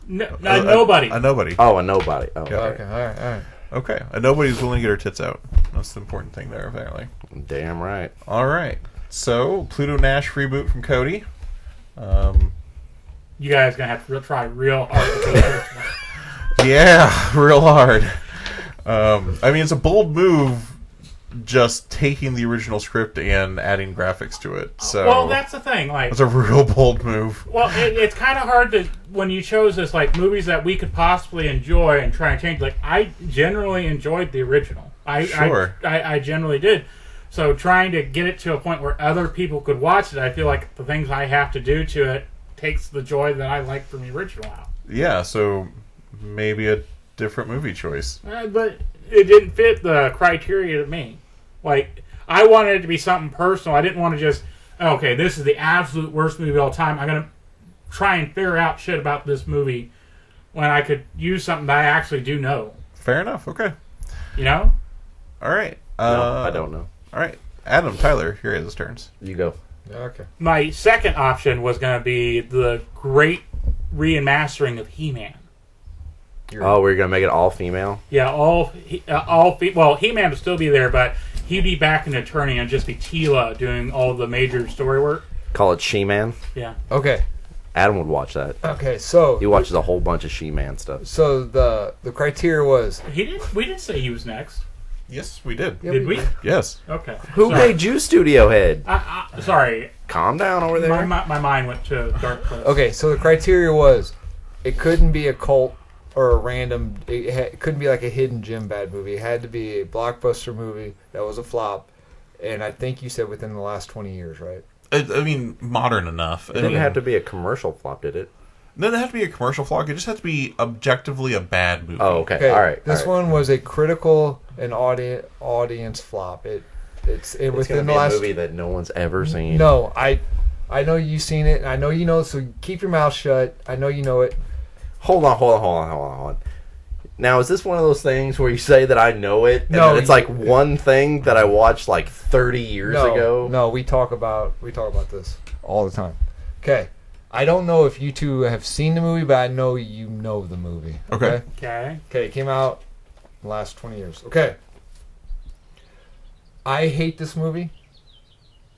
S2: Nobody.
S1: A nobody.
S3: Oh, a nobody. Oh,
S1: Yeah.
S4: Okay, all right.
S1: Okay. A nobody's willing to get her tits out. That's the important thing there, apparently.
S3: Damn right.
S1: All right. So Pluto Nash reboot from Cody.
S2: You guys gonna have to try real hard to do this.
S1: Yeah, real hard. I mean, it's a bold move, just taking the original script and adding graphics to it. So,
S2: well, that's the thing. Like,
S1: it's a real bold move.
S2: well, it's kind of hard to when you chose this, like movies that we could possibly enjoy and try and change. Like, I generally enjoyed the original. I generally did. So trying to get it to a point where other people could watch it, I feel like the things I have to do to it takes the joy that I like from the original out.
S1: Yeah. So maybe a different movie choice.
S2: But it didn't fit the criteria to me. Like, I wanted it to be something personal. I didn't want to just, okay, this is the absolute worst movie of all time. I'm going to try and figure out shit about this movie when I could use something that I actually do know.
S1: Fair enough. Okay.
S2: You know?
S1: All right.
S3: No, I don't know.
S1: All right. Adam, Tyler, here are his turns.
S3: You go.
S4: Okay.
S2: My second option was going to be the great remastering of He-Man.
S3: Oh, we're gonna make it all female.
S2: Yeah, well, He-Man would still be there, but he'd be back in attorney and just be Tila doing all the major story work.
S3: Call it She-Man.
S2: Yeah.
S4: Okay.
S3: Adam would watch that.
S4: Okay. So
S3: He watches a whole bunch of She-Man stuff.
S4: So the criteria was
S2: We didn't say he was next.
S1: Yes, we did.
S2: Did we?
S1: Yes.
S2: Okay.
S3: Who
S2: Sorry.
S3: made you studio head?
S2: Sorry.
S3: Calm down over there.
S2: My mind went to dark place.
S4: okay. So the criteria was it couldn't be a cult or a random. It couldn't be like a hidden gem bad movie. It had to be a blockbuster movie that was a flop, and I think you said within the last 20 years, right?
S1: I mean, modern enough.
S3: It didn't have to be a commercial flop, did it?
S1: It doesn't have to be a commercial flop. It just has to be objectively a bad movie.
S3: Oh, okay.
S4: Okay.
S3: All right.
S4: This
S3: all right.
S4: one was a critical and audience flop. It's
S3: It's
S4: within
S3: gonna
S4: the
S3: be
S4: last.
S3: a movie that no one's ever seen.
S4: No, I know you've seen it. I know you know. So keep your mouth shut. I know you know it.
S3: Hold on. Now, is this one of those things where you say that I know it, and
S4: No,
S3: then it's like one thing that I watched like 30 years ago?
S4: No, we talk about this all the time. Okay. I don't know if you two have seen the movie, but I know you know the movie.
S1: Okay.
S2: Okay.
S4: Okay, it came out in the last 20 years. Okay. I hate this movie.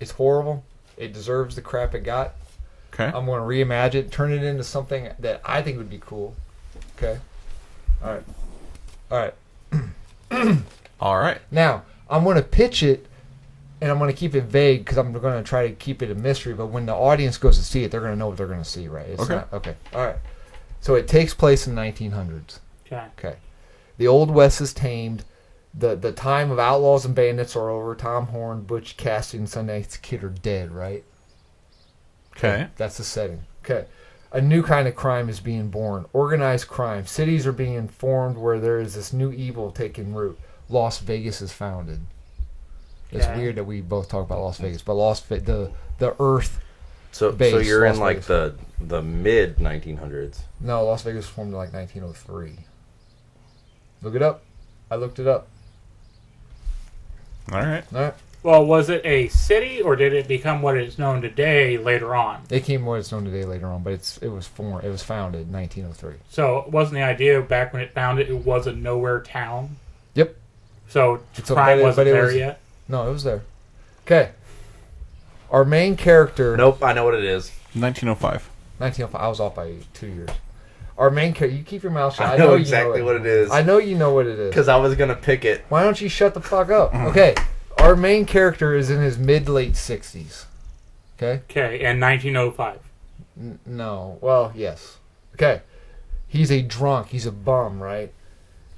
S4: It's horrible. It deserves the crap it got.
S1: Okay.
S4: I'm going to reimagine it, turn it into something that I think would be cool. Okay. All right.
S1: All right.
S4: Now, I'm going to pitch it, and I'm going to keep it vague because I'm going to try to keep it a mystery. But when the audience goes to see it, they're going to know what they're going to see, right? It's
S1: Okay.
S4: Okay. All right. So it takes place in the 1900s.
S2: Okay.
S4: Okay. The Old West is tamed. The time of outlaws and bandits are over. Tom Horn, Butch Cassidy, and Sundance Kid are dead, right?
S1: Okay.
S4: That's the setting. Okay. A new kind of crime is being born. Organized crime. Cities are being formed where there is this new evil taking root. Las Vegas is founded. It's
S2: Okay.
S4: weird that we both talk about Las Vegas, but the Earth.
S3: So
S4: Base,
S3: you're in
S4: Las
S3: like
S4: Vegas.
S3: the mid 1900s.
S4: No, Las Vegas was formed in like 1903. Look it up. I looked it up.
S1: All right.
S4: All right.
S2: Well, was it a city, or did it become what is known today later on?
S4: It came what it's known today later on, but it was founded in 1903.
S2: So it wasn't the idea back when it founded it was a nowhere town?
S4: Yep.
S2: So
S4: It's a-
S2: crime
S4: but
S2: wasn't
S4: it
S2: there
S4: was-
S2: yet?
S4: No, it was there. Okay. Our main character.
S3: Nope, I know what it is.
S1: 1905.
S4: 1905. I was off by 2 years. Our main character. You keep your mouth shut.
S3: I know
S4: you
S3: exactly what it is.
S4: I know you know what it is.
S3: Because I was gonna pick it.
S4: Why don't you shut the fuck up? Okay. Our main character is in his mid-late 60s. Okay?
S2: Okay, and 1905.
S4: No. Well, yes. Okay. He's a drunk. He's a bum, right?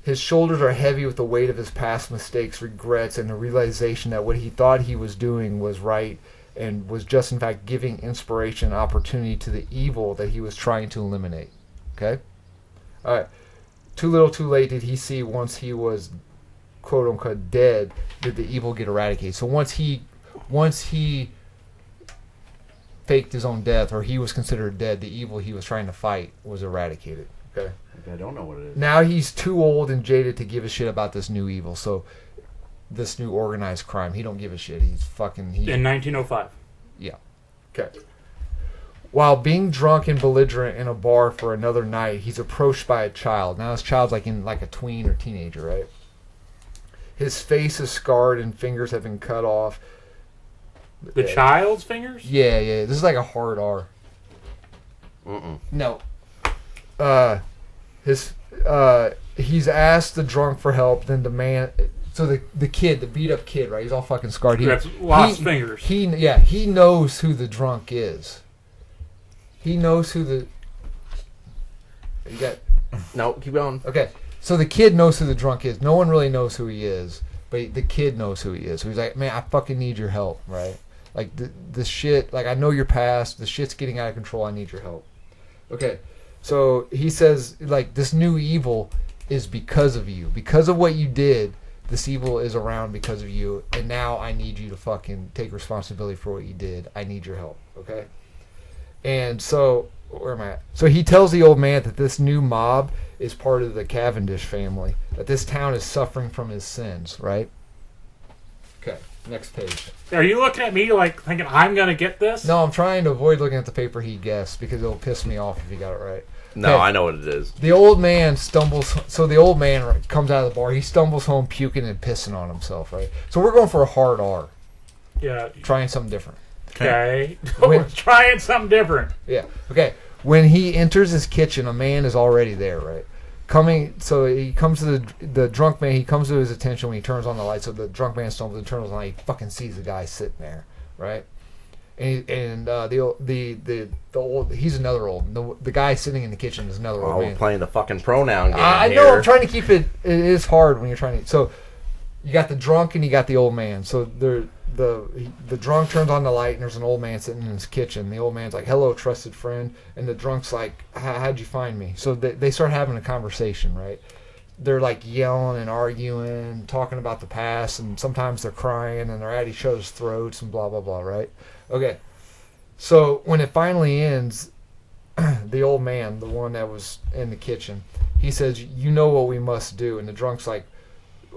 S4: His shoulders are heavy with the weight of his past mistakes, regrets, and the realization that what he thought he was doing was right and was just, in fact, giving inspiration and opportunity to the evil that he was trying to eliminate. Okay? All right. Too little, too late did he see once he was, quote unquote, dead, did the evil get eradicated. So once he faked his own death, or he was considered dead, the evil he was trying to fight was eradicated. Okay?
S3: I don't know what it is.
S4: Now he's too old and jaded to give a shit about this new evil. So this new organized crime, he don't give a shit. He's fucking...
S2: In 1905.
S4: Yeah. Okay. While being drunk and belligerent in a bar for another night, he's approached by a child. Now this child's like a tween or teenager, right? His face is scarred and fingers have been cut off.
S2: The child's fingers?
S4: Yeah. This is like a hard R. No. He's asked the drunk for help, then demand. So the kid, the beat up kid, right? He's all fucking scarred.
S2: That's lost fingers.
S4: He knows who the drunk is. He knows who the. You got.
S3: No, keep going.
S4: Okay, so the kid knows who the drunk is. No one really knows who he is, but the kid knows who he is. So he's like, man, I fucking need your help, right? Like the shit. Like I know your past. The shit's getting out of control. I need your help. Okay. So he says, like, this new evil is because of you. Because of what you did, this evil is around because of you, and now I need you to fucking take responsibility for what you did. I need your help, okay? And so, where am I at? So he tells the old man that this new mob is part of the Cavendish family, that this town is suffering from his sins, right? Okay, next page.
S2: Are you looking at me like thinking I'm going to get this?
S4: No, I'm trying to avoid looking at the paper he guessed because it'll piss me off if he got it right.
S3: No,
S4: Okay.
S3: I know what it is.
S4: The old man stumbles. So the old man comes out of the bar. He stumbles home puking and pissing on himself, right? So we're going for a hard R.
S2: Yeah.
S4: Trying something different.
S2: Okay.
S4: When-
S2: We're trying something different.
S4: Yeah. Okay. When he enters his kitchen, a man is already there, right? So he comes to the drunk man. He comes to his attention when he turns on the light. So the drunk man stumbles and turns on the light. He fucking sees the guy sitting there, right? And the old, he's another old. The guy sitting in the kitchen is another
S3: Oh,
S4: old
S3: we're
S4: man.
S3: playing the fucking pronoun game
S4: I
S3: here.
S4: know. I'm trying to keep it. It is hard when you're trying to. So you got the drunk and you got the old man. So the drunk turns on the light and there's an old man sitting in his kitchen. The old man's like, "Hello, trusted friend," and the drunk's like, "How'd you find me?" So they start having a conversation, right? They're like yelling and arguing, talking about the past, and sometimes they're crying and they're at each other's throats and blah blah blah, right? Okay. So when it finally ends, the old man, the one that was in the kitchen, he says, "You know what we must do." And the drunk's like,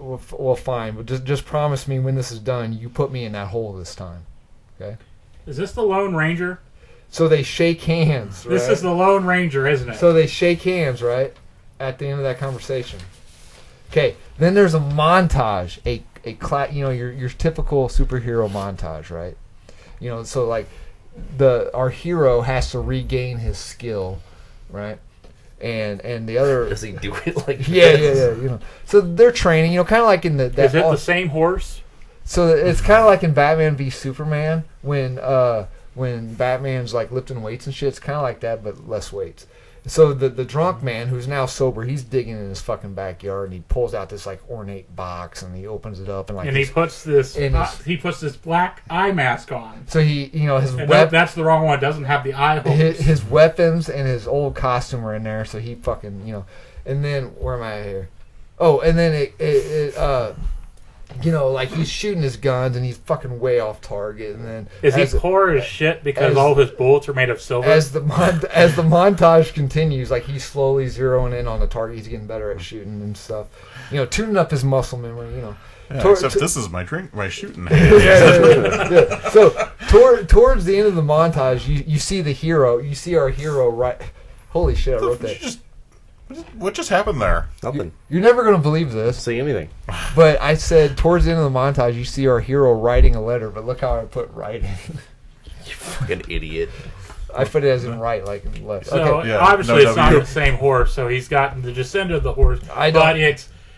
S4: well, fine, but just promise me when this is done, you put me in that hole this time. Okay?
S2: Is this the Lone Ranger?
S4: So they shake hands, right?
S2: This is the Lone Ranger, isn't it?
S4: So they shake hands, right? At the end of that conversation. Okay, then there's a montage, your typical superhero montage, right? You know, so like our hero has to regain his skill, right? And the other
S3: Does he do it like
S4: yeah,
S3: this?
S4: you know. So they're training, you know, kind of like in
S2: is it the same horse?
S4: So it's kind of like in Batman v Superman when Batman's like lifting weights and shit. It's kind of like that, but less weights. So the drunk man who's now sober, he's digging in his fucking backyard and he pulls out this like ornate box and he opens it up and like
S2: And he puts this black eye mask on.
S4: So he, you know, his
S2: And that's the wrong one. It doesn't have the eye holes.
S4: his weapons and his old costume are in there. So he fucking, you know, and then where am I here? Oh, and then it you know, like he's shooting his guns and he's fucking way off target. And then
S2: is he poor as shit because all of his bullets are made of silver?
S4: As the montage continues, like he's slowly zeroing in on the target. He's getting better at shooting and stuff. You know, tuning up his muscle memory. You know,
S1: Yeah, except this is my shooting.
S4: yeah. So towards the end of the montage, you see the hero. You see our hero right. Holy shit! I wrote that.
S1: What just happened there?
S3: Nothing.
S4: You're never gonna believe this.
S3: See anything?
S4: But I said towards the end of the montage, you see our hero writing a letter. But look how I put writing.
S3: You fucking idiot.
S4: I put it as in right, like in left.
S2: So
S4: Okay.
S1: Yeah,
S2: obviously
S1: no
S2: it's not
S1: W.
S2: the same horse. So he's gotten the descendant of the horse,
S4: I don't-
S2: but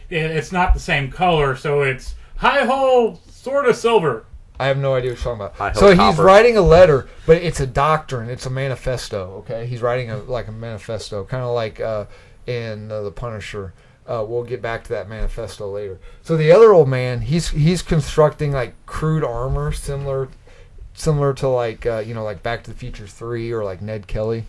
S2: it's not the same color. So it's high ho, sort of silver.
S4: I have no idea what you're talking about.
S3: I
S4: So
S3: hope
S4: he's
S3: copper.
S4: writing a letter, but it's a doctrine. It's a manifesto. Okay, he's writing a manifesto, kind of like in The Punisher. We'll get back to that manifesto later. So the other old man, he's constructing like crude armor, similar to like like Back to the Future 3 or like Ned Kelly.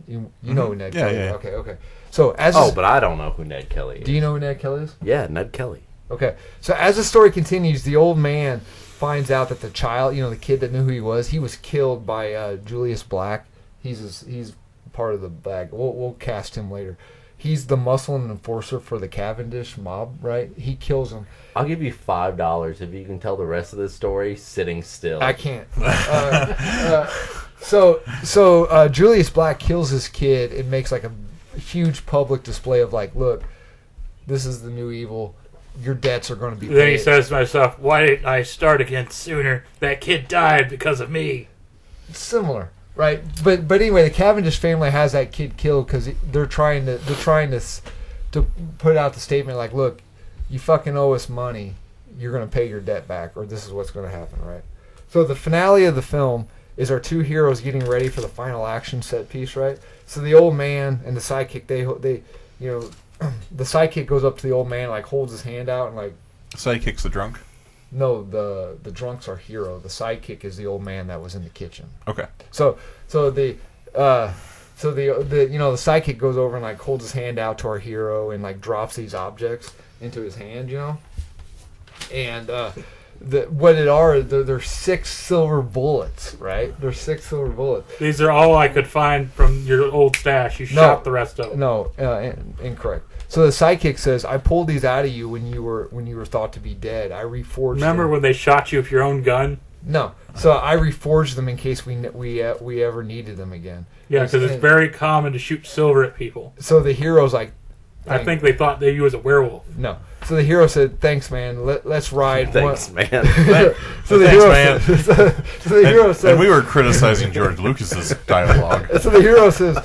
S4: You know who Ned Kelly is.
S1: Yeah.
S4: Okay. So
S3: But I don't know who Ned Kelly is.
S4: do you know who Ned Kelly is?
S3: Yeah, Ned Kelly.
S4: Okay, so as the story continues, the old man finds out that the child, the kid that knew who he was killed by Julius Black. He's part of the bag. We'll cast him later. He's the muscle and enforcer for the Cavendish mob, right? He kills him.
S3: I'll give you $5 if you can tell the rest of this story sitting still.
S4: I can't. So Julius Black kills his kid and makes like a huge public display of like, look, this is the new evil. Your debts are going to be paid.
S2: Then he says to myself, "Why didn't I start again sooner? That kid died because of me."
S4: Similar, right? But anyway, the Cavendish family has that kid killed because they're trying to put out the statement like, look, you fucking owe us money. You're going to pay your debt back, or this is what's going to happen, right? So the finale of the film is our two heroes getting ready for the final action set piece, right? So the old man and the sidekick, they the sidekick goes up to the old man, like holds his hand out and like.
S1: Sidekick's the drunk.
S4: No, the drunk's our hero. The sidekick is the old man that was in the kitchen.
S1: Okay.
S4: So So the psychic goes over and like holds his hand out to our hero and like drops these objects into his hand, and they're 6 silver bullets, right? They're 6 silver bullets.
S2: These are all I could find from your old stash. You shot the rest of them.
S4: No, incorrect. So the psychic says, "I pulled these out of you when you were thought to be dead. I reforged.
S2: Remember
S4: them."
S2: when they shot you with your own gun?
S4: No. So I reforged them in case we ever needed them again.
S2: Yeah, because it's very common to shoot silver at people.
S4: So the hero's like,
S2: I think they thought that you was a werewolf.
S4: No. So the hero said, "Thanks, man. Let's ride."
S3: Thanks, man.
S4: So the hero said,
S1: and we were criticizing George Lucas's dialogue.
S4: So the hero says,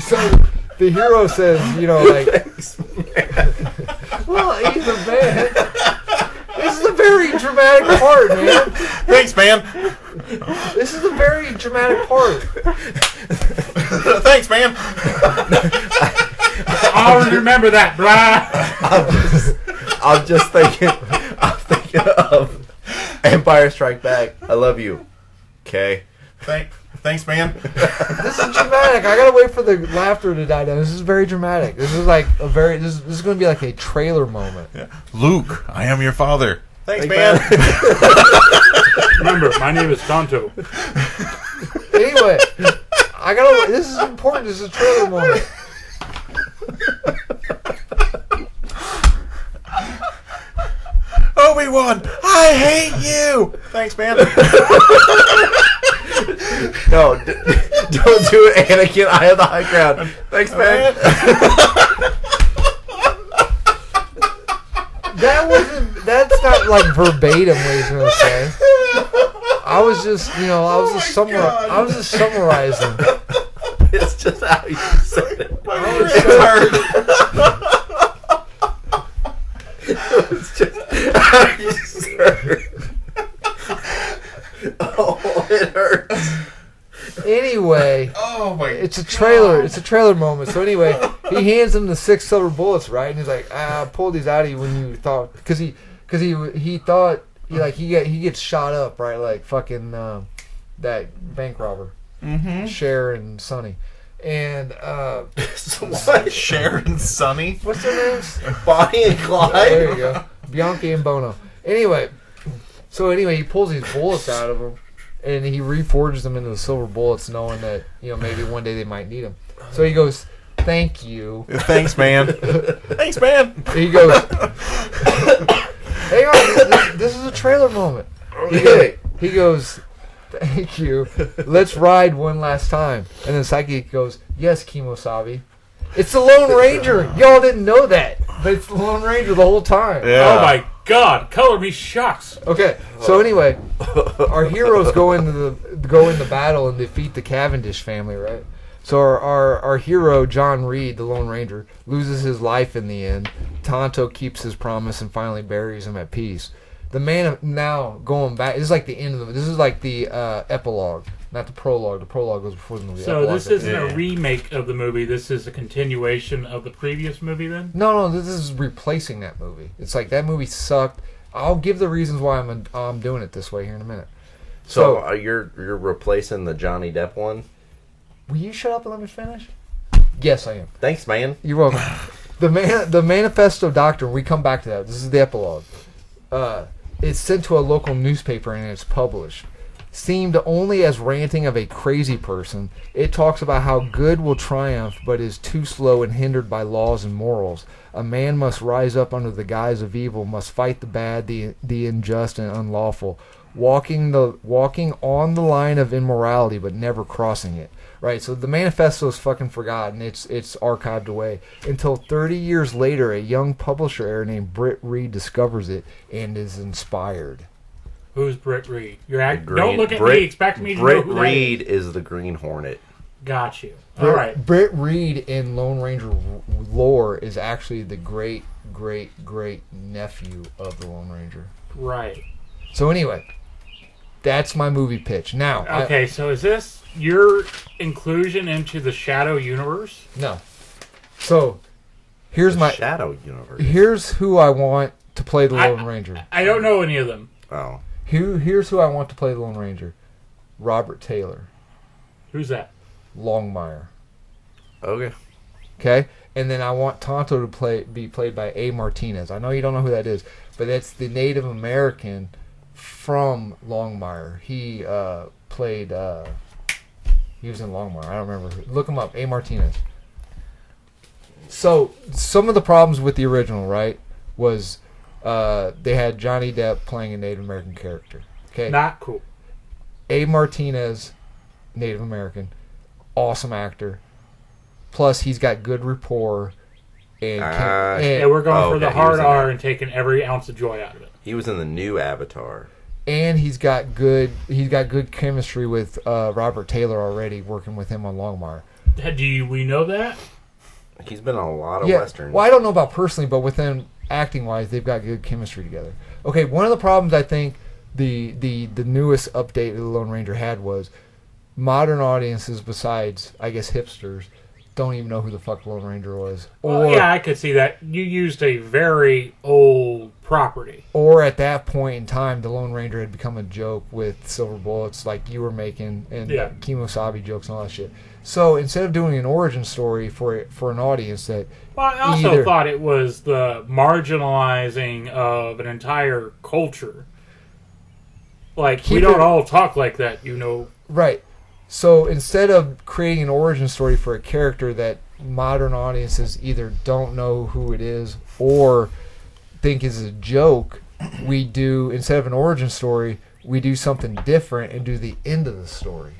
S4: so the hero says,
S3: Thanks, man.
S4: well, he's a man. This is a very dramatic part, man.
S1: Thanks, man.
S4: This is a very dramatic part.
S1: Thanks, man.
S2: I'll remember that, brah.
S3: I'm just thinking of Empire Strike Back. I love you. Okay.
S1: Thanks, man.
S4: This is dramatic. I gotta wait for the laughter to die down. This is very dramatic. This is like this is going to be like a trailer moment.
S1: Yeah. Luke, I am your father. Thanks,
S3: man.
S2: Remember, my name is Tonto.
S4: Anyway, I gotta. This is important. This is a trailer moment.
S1: Obi-Wan, I hate you. Thanks, man.
S3: No, don't do it, Anakin. I have the high ground. Thanks, man.
S4: That's not like verbatim what he's gonna say. I was just summarizing.
S3: It's just how you said it. It's just how you said it. Oh, it hurts.
S4: Anyway, it's a trailer. It's a trailer moment. So anyway, he hands him the 6 silver bullets, right? And he's like, "I pulled these out of you when you thought," because he thought he gets shot up, right? Like fucking that bank robber, Cher and Sonny, and
S3: What?
S1: Cher and Sonny.
S4: what's their names?
S3: Bonnie and Clyde.
S4: There you go, Bianchi and Bono. Anyway, he pulls these bullets out of him. And he reforges them into the silver bullets, knowing that maybe one day they might need them. So he goes, "Thank you."
S1: Thanks, man. Thanks, man.
S4: He goes, "Hang on, this is a trailer moment." He goes, "Thank you. Let's ride one last time." And then Psychic goes, "Yes, Kimosabi. It's the Lone Ranger. Y'all didn't know that, but it's the Lone Ranger the whole time."
S1: Yeah.
S2: Oh my God! Color me shocks.
S4: Okay, so anyway, our heroes go into battle and defeat the Cavendish family, right? So our hero John Reed, the Lone Ranger, loses his life in the end. Tonto keeps his promise and finally buries him at peace. The man now going back. This is like the end of this is like the epilogue, not the prologue. The prologue goes before the movie.
S2: So this isn't a remake of the movie. This is a continuation of the previous movie. Then
S4: No, this is replacing that movie. It's like that movie sucked. I'll give the reasons why I'm doing it this way here in a minute.
S3: So you're replacing the Johnny Depp one?
S4: Will you shut up and let me finish? Yes, I am.
S3: Thanks, man.
S4: You're welcome. The Manifesto Doctrine, we come back to that. This is the epilogue. It's sent to a local newspaper and it's published. Seemed only as ranting of a crazy person, it talks about how good will triumph but is too slow and hindered by laws and morals. A man must rise up under the guise of evil, must fight the bad, the unjust and unlawful, walking on the line of immorality but never crossing it. Right, so the manifesto is fucking forgotten. It's archived away until 30 years later. A young publisher heir named Britt Reed discovers it and is inspired.
S2: who's Britt Reed? Don't look at me. Expect me to know
S3: Britt
S2: who
S3: Reed is the Green Hornet.
S2: Got you. All right.
S4: Britt Reed in Lone Ranger lore is actually the great nephew of the Lone Ranger.
S2: Right.
S4: So anyway, that's my movie pitch. Now,
S2: okay. So is this your inclusion into the Shadow Universe?
S4: No. So here's my
S3: Shadow Universe.
S4: Here's who I want to play the Lone Ranger.
S2: I don't know any of them.
S3: Oh.
S4: Here's who I want to play the Lone Ranger. Robert Taylor,
S2: Who's that?
S4: Longmire.
S3: Okay.
S4: Okay? And then I want Tonto to be played by A. Martinez. I know you don't know who that is, but that's the Native American from Longmire. He played... he was in Longmire. I don't remember. Look him up. A. Martinez. So, some of the problems with the original, right, was they had Johnny Depp playing a Native American character. Okay?
S2: Not cool.
S4: A. Martinez, Native American, awesome actor. Plus, he's got good rapport.
S2: And we're going for the hard R and taking every ounce of joy out of it.
S3: He was in the new Avatar.
S4: And he's got good chemistry with Robert Taylor already, working with him on Longmire.
S2: We know that?
S3: He's been in a lot of westerns.
S4: Well, I don't know about personally, but with them acting-wise, they've got good chemistry together. Okay, one of the problems I think the newest update of the Lone Ranger had was modern audiences, besides, I guess, hipsters, don't even know who the fuck Lone Ranger was.
S2: Well, yeah, I could see that. You used a very old property.
S4: Or at that point in time, the Lone Ranger had become a joke with silver bullets like you were making and Kimosabi jokes and all that shit. So instead of doing an origin story for an audience that...
S2: Well, I also thought it was the marginalizing of an entire culture. Like, we don't all talk like that, you know.
S4: Right. So instead of creating an origin story for a character that modern audiences either don't know who it is or think is a joke, we do, instead of an origin story, we do something different and do the end of the story.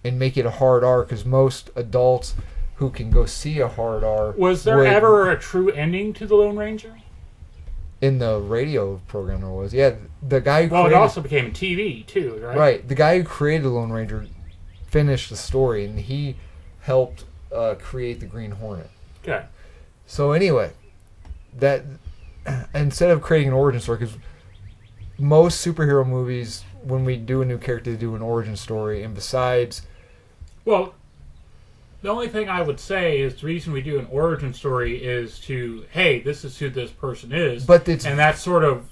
S4: And make it a hard R, because most adults who can go see a hard R...
S2: Was there ever a true ending to the Lone Ranger?
S4: In the radio program there was. Yeah, the guy who created...
S2: it also became a TV, too, right?
S4: Right. The guy who created the Lone Ranger finished the story, and he helped create the Green Hornet.
S2: Okay.
S4: So anyway, that instead of creating an origin story, because most superhero movies, when we do a new character, they do an origin story, and besides...
S2: Well, the only thing I would say is the reason we do an origin story is to, hey, this is who this person is. And that's sort of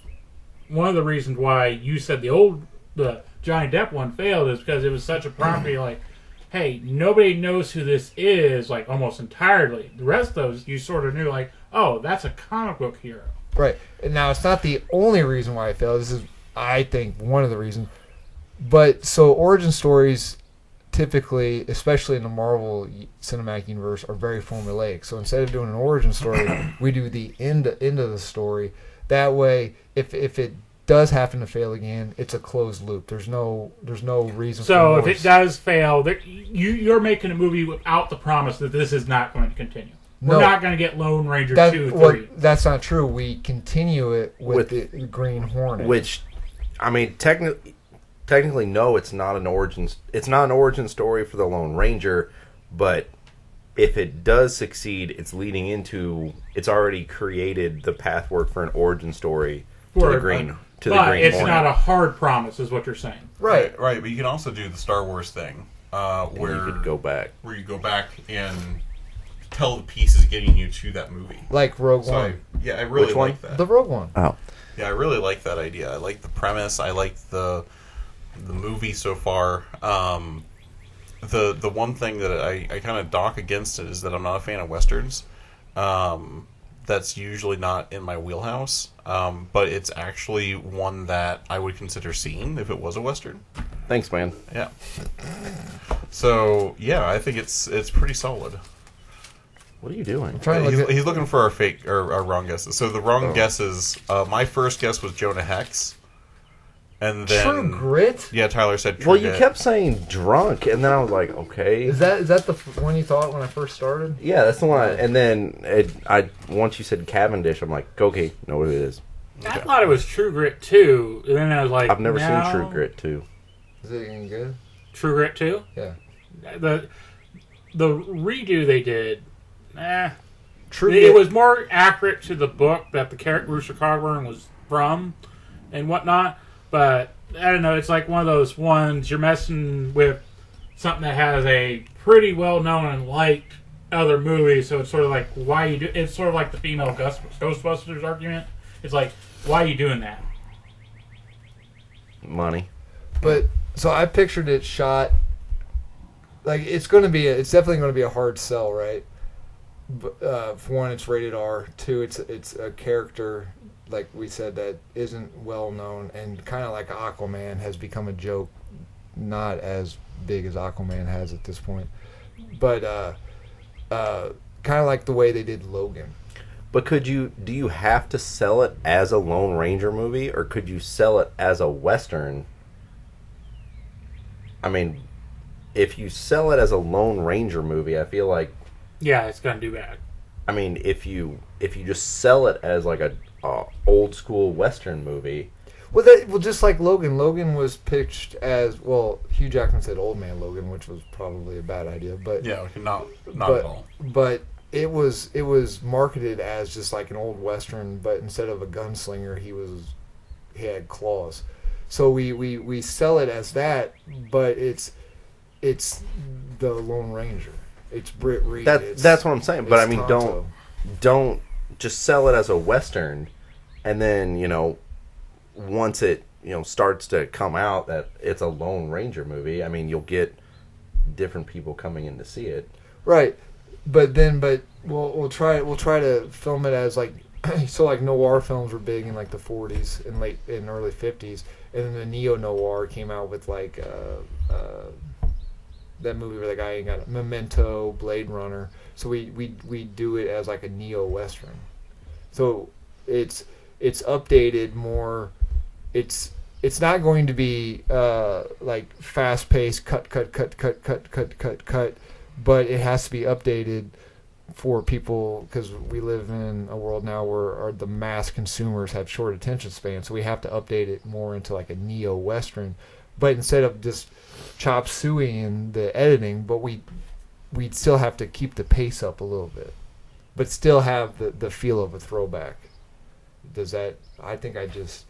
S2: one of the reasons why you said the Johnny Depp one failed, is because it was such a property like, hey, nobody knows who this is, like, almost entirely. The rest of those, you sort of knew, like, oh, that's a comic book hero. Right.
S4: And now, it's not the only reason why it failed. This is, I think, one of the reasons. But, so, origin stories... typically, especially in the Marvel Cinematic Universe, are very formulaic. So instead of doing an origin story, we do the end of the story. That way, if it does happen to fail again, it's a closed loop. There's no reason.
S2: So if it does fail, you're making a movie without the promise that this is not going to continue. We're not going to get Lone Ranger 2, 3.
S4: That's not true. We continue it with the Green Hornet.
S3: Which, I mean, technically, no, it's not an origin. It's not an origin story for the Lone Ranger, but if it does succeed, it's leading into. It's already created the pathwork for an origin story to the Green.
S2: But it's not a hard promise, is what you're saying.
S1: Right. But you can also do the Star Wars thing, where
S3: you could go back,
S1: and tell the pieces getting you to that movie,
S4: like Rogue One.
S1: I really like that.
S4: The Rogue One.
S3: Oh,
S1: yeah, I really like that idea. I like the premise. I like the movie so far. The one thing that I kind of dock against it is that I'm not a fan of westerns. That's usually not in my wheelhouse, but it's actually one that I would consider seeing if it was a western.
S3: Thanks, man.
S1: Yeah. So yeah, I think it's pretty solid.
S3: What are you doing?
S1: He's looking for our wrong guesses. So the wrong guesses. My first guess was Jonah Hex. And then,
S4: True Grit?
S1: Yeah, Tyler said True
S3: Grit.
S1: Grit.
S3: You kept saying drunk, and then I was like, okay.
S4: Is that the one you thought when I first started?
S3: Yeah, that's the one. And then once you said Cavendish, I'm like, okay, know what it is.
S2: I thought it was True Grit 2, and then I was like,
S3: I've never seen True Grit 2.
S4: Is it any good?
S2: True Grit 2?
S4: Yeah.
S2: The redo they did,
S4: True
S2: Grit. It was more accurate to the book that the character Rooster Cogburn was from and whatnot. But, I don't know, it's like one of those ones, you're messing with something that has a pretty well-known and liked other movie, so it's sort of like, why you do... It's sort of like the female Ghostbusters argument. It's like, why are you doing that?
S3: Money.
S4: But so I pictured it shot like it's definitely going to be a hard sell, right? But, for one, it's rated R. Two, it's a character like we said that isn't well known, and kind of like Aquaman has become a joke, not as big as Aquaman has at this point, but kind of like the way they did Logan.
S3: But do you have to sell it as a Lone Ranger movie, or could you sell it as a Western? I mean, if you sell it as a Lone Ranger movie, I feel like...
S2: Yeah, it's going to do bad.
S3: I mean, if you just sell it as like a old school Western movie...
S4: Well, just like Logan. Logan was pitched as... Well, Hugh Jackman said Old Man Logan, which was probably a bad idea, but...
S1: Yeah, not at all.
S4: But it was marketed as just like an old Western, but instead of a gunslinger, he had claws. So we sell it as that, but it's the Lone Ranger. It's Britt Reed.
S3: That's what I'm saying. But I mean,
S4: Tonto.
S3: don't just sell it as a Western, and then once it starts to come out that it's a Lone Ranger movie. I mean, you'll get different people coming in to see it.
S4: Right, but we'll try to film it as like so like noir films were big in like the 40s and early 50s, and then the neo noir came out with like that movie where the guy got Memento, Blade Runner. So we do it as like a neo western. So it's updated more. It's not going to be like fast paced cut, but it has to be updated for people because we live in a world now where the mass consumers have short attention spans. So we have to update it more into like a neo western, but instead of just chop suey in the editing, but we'd still have to keep the pace up a little bit, but still have the feel of a throwback. Does that? I think I just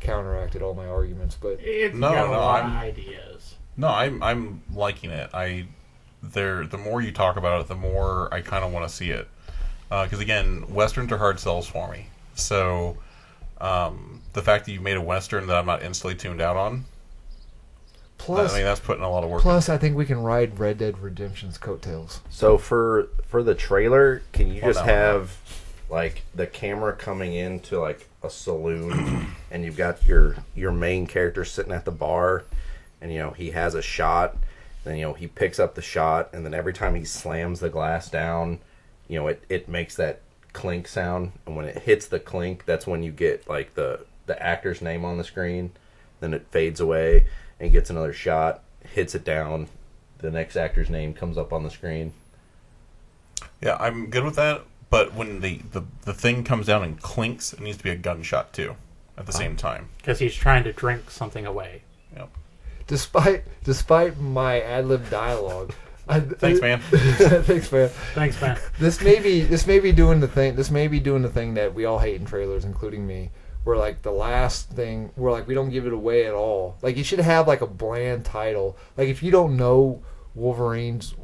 S4: counteracted all my arguments, but
S2: It's got a lot of ideas.
S1: No, I'm liking it. The more you talk about it, the more I kind of want to see it. Because again, westerns are hard sells for me. So the fact that you made a western that I'm not instantly tuned out on,
S4: plus,
S1: I mean, that's putting a lot of work.
S4: Plus, I think we can ride Red Dead Redemption's coattails.
S3: So for the trailer, can you just have like the camera coming into like a saloon, and you've got your main character sitting at the bar, and he has a shot, then he picks up the shot, and then every time he slams the glass down, it makes that clink sound, and when it hits the clink, that's when you get like the actor's name on the screen. Then it fades away and gets another shot, hits it down, the next actor's name comes up on the screen.
S1: Yeah, I'm good with that. But when the thing comes down and clinks, it needs to be a gunshot too, at the same time.
S2: Because he's trying to drink something away.
S1: Yep.
S4: Despite my ad-lib dialogue,
S1: Thanks, man.
S4: Thanks, man.
S2: Thanks, man.
S4: This may be doing the thing that we all hate in trailers, including me. Where like the last thing, where like we don't give it away at all. Like you should have like a bland title. Like if you don't know Wolverine's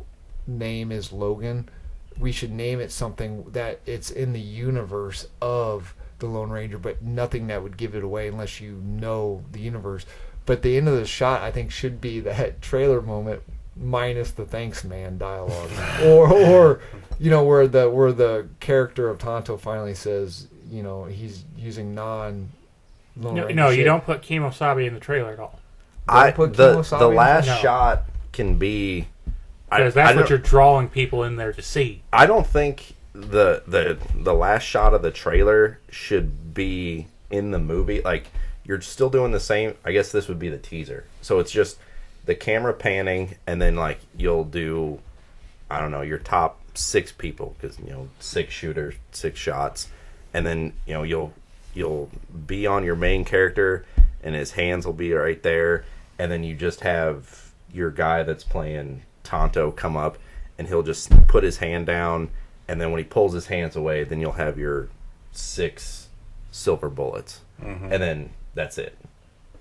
S4: name is Logan, we should name it something that it's in the universe of the Lone Ranger, but nothing that would give it away unless you know the universe. But the end of the shot, I think, should be that trailer moment minus the "thanks, man" dialogue, or where the character of Tonto finally says, he's using non.
S2: No, you don't put Kemosabe in the trailer at all.
S3: The last shot can be.
S2: Because that's what you're drawing people in there to see.
S3: I don't think the last shot of the trailer should be in the movie. Like, you're still doing the same. I guess this would be the teaser. So it's just the camera panning, and then like you'll do, I don't know, your top 6 people because 6 shooters, 6 shots, and then you'll be on your main character, and his hands will be right there, and then you just have your guy that's playing Tonto come up, and he'll just put his hand down, and then when he pulls his hands away, then you'll have your 6 silver bullets, and then that's it.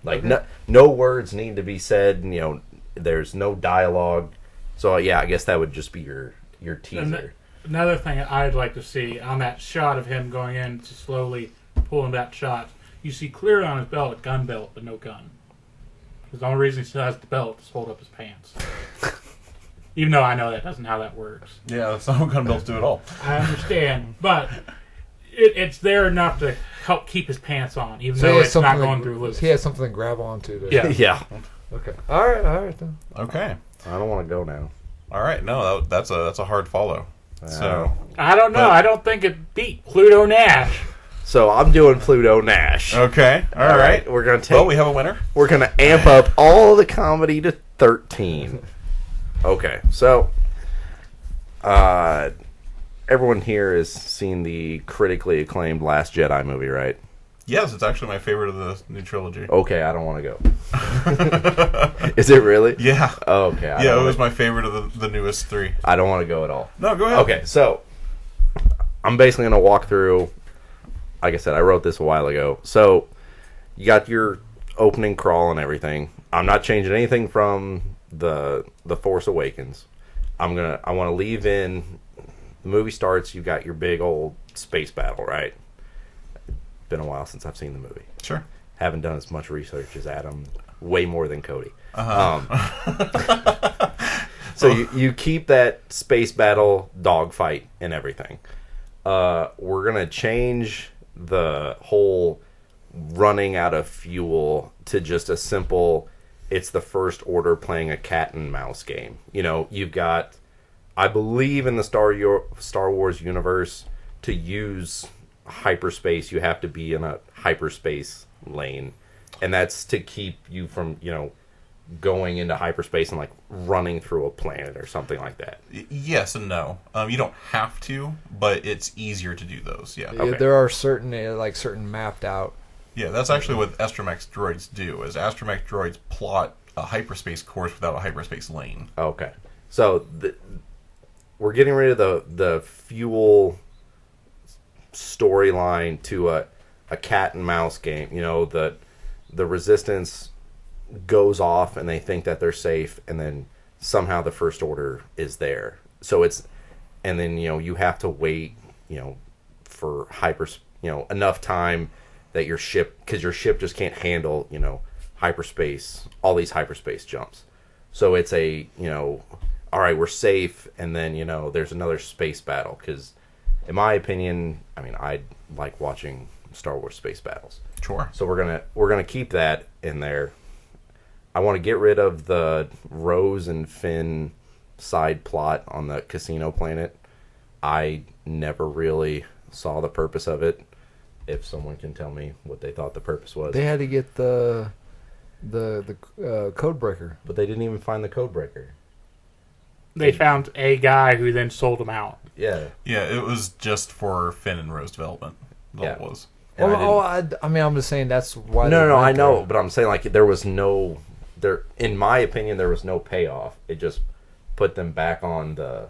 S3: Like no words need to be said. There's no dialogue. So yeah, I guess that would just be your teaser.
S2: Another thing I'd like to see on that shot of him going in to slowly pulling that shot, you see clearly on his belt a gun belt, but no gun. The only reason he still has the belt is to hold up his pants. Even though I know that doesn't how that works.
S1: Yeah, that's not what gun belts do at all.
S2: I understand, but it's there enough to help keep his pants on, even
S4: So he
S2: though
S4: has
S2: it's not
S4: something
S2: going through loose.
S4: He has something to grab onto. To,
S2: Yeah.
S3: Yeah.
S4: Okay. All right then.
S1: Okay.
S3: I don't want to go now.
S1: All right. No, that's a hard follow. So
S2: I don't know.
S1: But-
S2: I don't think it beat Pluto Nash.
S3: So I'm doing Pluto Nash.
S1: okay. All right.
S3: We're gonna take.
S1: Well, we have a winner.
S3: We're gonna amp up all the comedy to 13. Okay, so everyone here has seen the critically acclaimed Last Jedi movie, right?
S1: Yes, it's actually my favorite of the new trilogy.
S3: Okay, I don't want to go. Is it really?
S1: Yeah.
S3: Okay.
S1: Yeah, it was my favorite of the newest three.
S3: I don't want to go at all.
S1: No, go ahead.
S3: Okay, so I'm basically going to walk through. Like I said, I wrote this a while ago. So you got your opening crawl and everything. I'm not changing anything from the Force Awakens. I want to leave in. The movie starts. You got your big old space battle, right? Been a while since I've seen the movie.
S1: Sure.
S3: Haven't done as much research as Adam. Way more than Cody. So you keep that space battle dogfight and everything. We're gonna change the whole running out of fuel to just a simple. It's the First Order playing a cat and mouse game. You know, you've got. I believe in the Star Wars universe, to use hyperspace, you have to be in a hyperspace lane, and that's to keep you from going into hyperspace and like running through a planet or something like that.
S1: Yes and no. You don't have to, but it's easier to do those. Yeah.
S4: Yeah,
S3: Okay.
S4: there are certain mapped out.
S1: Yeah, that's actually what astromech droids do. Is astromech droids plot a hyperspace course without a hyperspace lane.
S3: Okay, so we're getting rid of the fuel storyline to a cat and mouse game. You know, the Resistance goes off and they think that they're safe, and then somehow the First Order is there. So and then you have to wait for enough time that your ship, because your ship just can't handle hyperspace, all these hyperspace jumps. So it's all right, we're safe, and then there's another space battle, because in my opinion, I like watching Star Wars space battles.
S1: Sure.
S3: So we're gonna keep that in there. I want to get rid of the Rose and Finn side plot on the casino planet. I never really saw the purpose of it. If someone can tell me what they thought the purpose was.
S4: They had to get the code breaker.
S3: But they didn't even find the code breaker.
S2: They found a guy who then sold him out.
S3: Yeah.
S1: Yeah, it was just for Finn and Rose development. That's all it was.
S3: And
S4: I'm just saying that's why.
S3: No,
S4: they
S3: I
S4: went
S3: know,
S4: there.
S3: but I'm saying like there was no in my opinion there was no payoff. It just put them back on the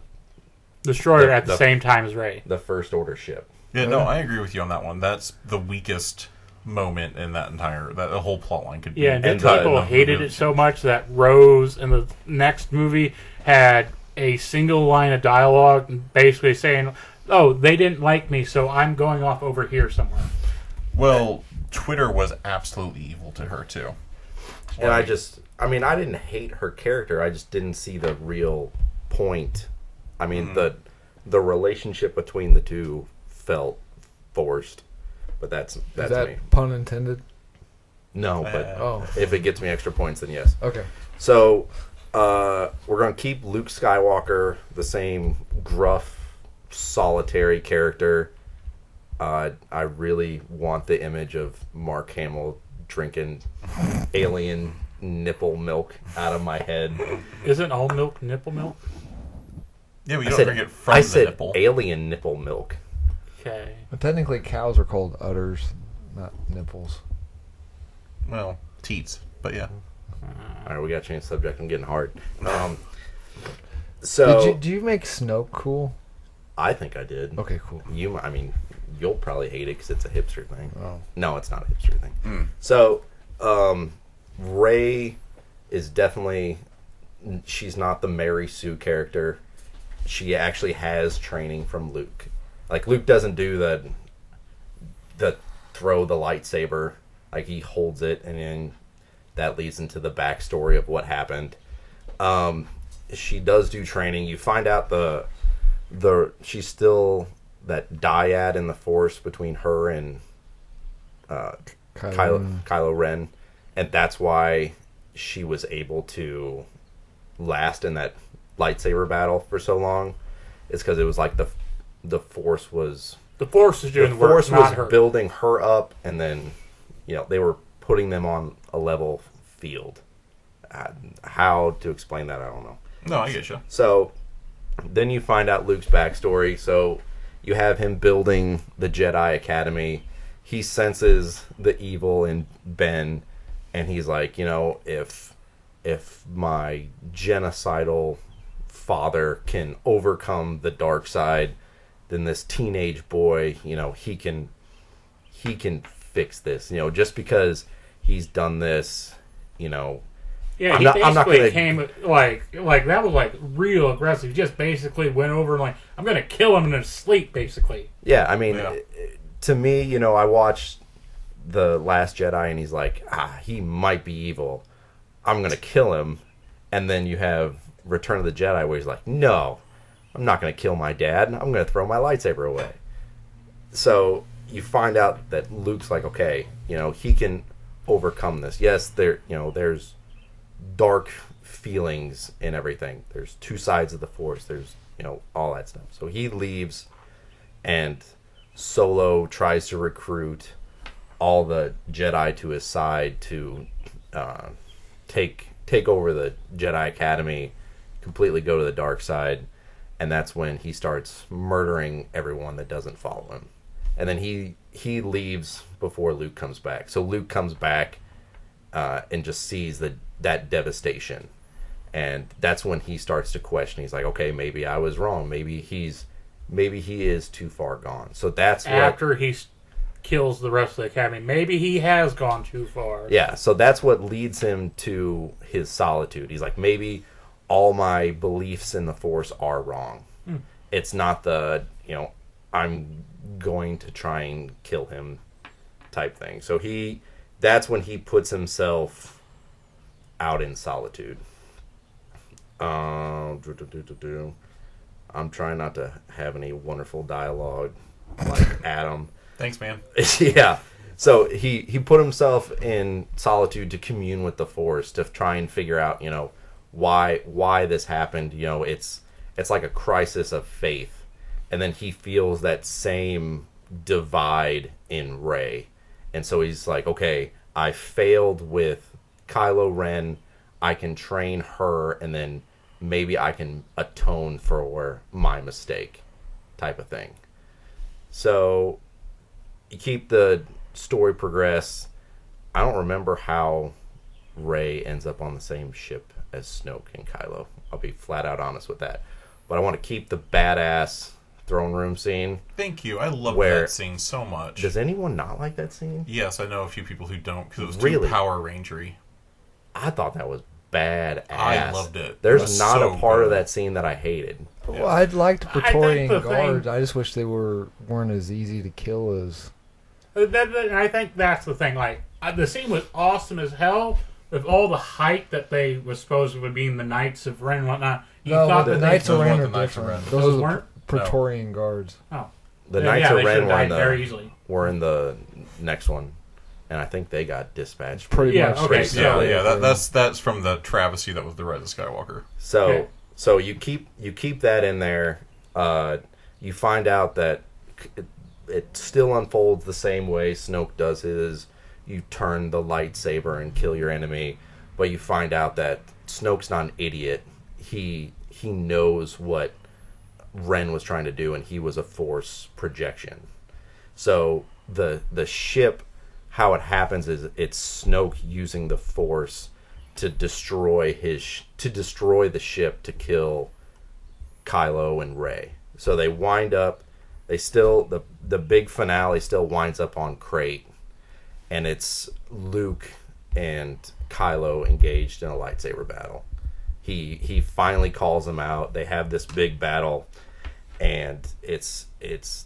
S2: Destroyer at the same time as Rey.
S3: the First Order ship.
S1: Yeah, no, I agree with you on that one. That's the weakest moment in that the whole plot line could be.
S2: Yeah, and
S3: And
S2: people hated it so much that Rose in the next movie had a single line of dialogue basically saying, "Oh, they didn't like me, so I'm going off over here somewhere."
S1: Well, Twitter was absolutely evil to her too.
S3: And I didn't hate her character. I just didn't see the real point. I mean, the relationship between the two felt forced. But that's
S4: Is that
S3: me.
S4: pun intended?
S3: No, but
S4: Oh,
S3: if it gets me extra points, then yes.
S4: okay.
S3: So we're going to keep Luke Skywalker the same gruff, solitary character. I really want the image of Mark Hamill drinking alien nipple milk out of my head.
S2: Isn't all milk nipple milk?
S1: Yeah, but
S3: I
S1: you don't
S3: said,
S1: drink it from
S3: I
S1: the
S3: said
S1: nipple.
S3: alien nipple milk.
S2: Okay.
S4: But technically, cows are called udders, not nipples.
S1: Well, teats, but yeah.
S3: All right, we got to change the subject. I'm getting hard. So
S4: Do you make Snoke cool?
S3: I think I did.
S4: Okay, cool.
S3: You'll probably hate it because it's a hipster thing.
S4: Oh.
S3: No, it's not a hipster thing. So, Rey is definitely. She's not the Mary Sue character. She actually has training from Luke. Like Luke doesn't do the throw the lightsaber. Like he holds it and then that leads into the backstory of what happened. She does do training. You find out the she's still that dyad in the Force between her and Kylo Ren, and that's why she was able to last in that lightsaber battle for so long. It's because it was like the Force was
S2: doing the work,
S3: Force
S2: not
S3: was
S2: her.
S3: building her up, and then they were putting them on a level field. How to explain that, I don't know.
S1: No, I get you.
S3: So then you find out Luke's backstory. So you have him building the Jedi Academy. He senses the evil in Ben, and he's like, if my genocidal father can overcome the dark side, then this teenage boy, he can fix this. Just because he's done this,
S2: Yeah,
S3: I'm
S2: he
S3: not
S2: basically
S3: gonna-
S2: came like that was like real aggressive. He just basically went over and like, I'm gonna kill him in his sleep, basically.
S3: Yeah, I mean,
S1: Yeah.
S3: to me, I watched The Last Jedi, and he's like, he might be evil. I'm going to kill him. And then you have Return of the Jedi, where he's like, no, I'm not going to kill my dad. I'm going to throw my lightsaber away. So you find out that Luke's like, okay, he can overcome this. Yes, there's dark feelings in everything. There's two sides of the Force. There's, all that stuff. So he leaves, and Solo tries to recruit all the Jedi to his side to take over the Jedi Academy, completely go to the dark side, and that's when he starts murdering everyone that doesn't follow him. And then he leaves before Luke comes back. So Luke comes back and just sees that devastation. And that's when he starts to question. He's like, okay, maybe I was wrong. Maybe he is too far gone. So that's
S2: After he kills the rest of the Academy, maybe he has gone too far.
S3: Yeah, so that's what leads him to his solitude. He's like, maybe all my beliefs in the Force are wrong. It's not the, I'm going to try and kill him type thing. So that's when he puts himself out in solitude. I'm trying not to have any wonderful dialogue like Adam.
S1: Thanks, man.
S3: Yeah. So he put himself in solitude to commune with the Force, to try and figure out, why this happened. It's like a crisis of faith. And then he feels that same divide in Rey. And so he's like, okay, I failed with Kylo Ren. I can train her, and then maybe I can atone for my mistake type of thing. So you keep the story progress. I don't remember how Rey ends up on the same ship as Snoke and Kylo. I'll be flat out honest with that. But I want to keep the badass throne room scene.
S1: Thank you. I love
S3: Where-
S1: that scene so much.
S3: Does anyone not like that scene?
S1: Yes, I know a few people who don't because it was
S3: Really?
S1: too Power Rangery.
S3: I thought that was badass.
S1: I loved it. It
S3: There's
S1: was
S3: not
S1: so
S3: a part of
S1: good.
S3: that scene that I hated.
S4: Well, I'd liked the Praetorian
S2: the
S4: guards.
S2: thing-
S4: I just wish they weren't as easy to kill as.
S2: I think that's the thing. Like, the scene was awesome as hell with all the hype that they were supposed to be in the Knights of Ren and whatnot. You
S4: No,
S2: thought
S4: the
S2: that
S4: Knights of
S1: those
S4: Ren
S1: weren't
S4: are
S1: the Knights of
S4: different.
S1: Ren.
S4: Those
S2: Those
S4: are the
S2: weren't?
S4: Praetorian guards.
S3: The Knights of
S2: they
S3: Ren
S2: should've
S3: were in
S2: died very
S3: the
S2: easily.
S3: next one, and I think they got dispatched.
S4: Pretty
S2: Yeah,
S4: much.
S2: okay,
S4: straight
S2: so-
S1: Yeah,
S4: up.
S1: yeah. That's from the travesty that was the Rise of Skywalker.
S3: So
S2: Okay.
S3: so you keep that in there. You find out that it still unfolds the same way Snoke does his. You turn the lightsaber and kill your enemy, but you find out that Snoke's not an idiot. He knows what Ren was trying to do, and he was a Force projection. So the ship, how it happens is it's Snoke using the Force to destroy the ship to kill Kylo and Rey. So they wind up. They still the big finale still winds up on Crate, and it's Luke and Kylo engaged in a lightsaber battle. He finally calls them out. They have this big battle, and it's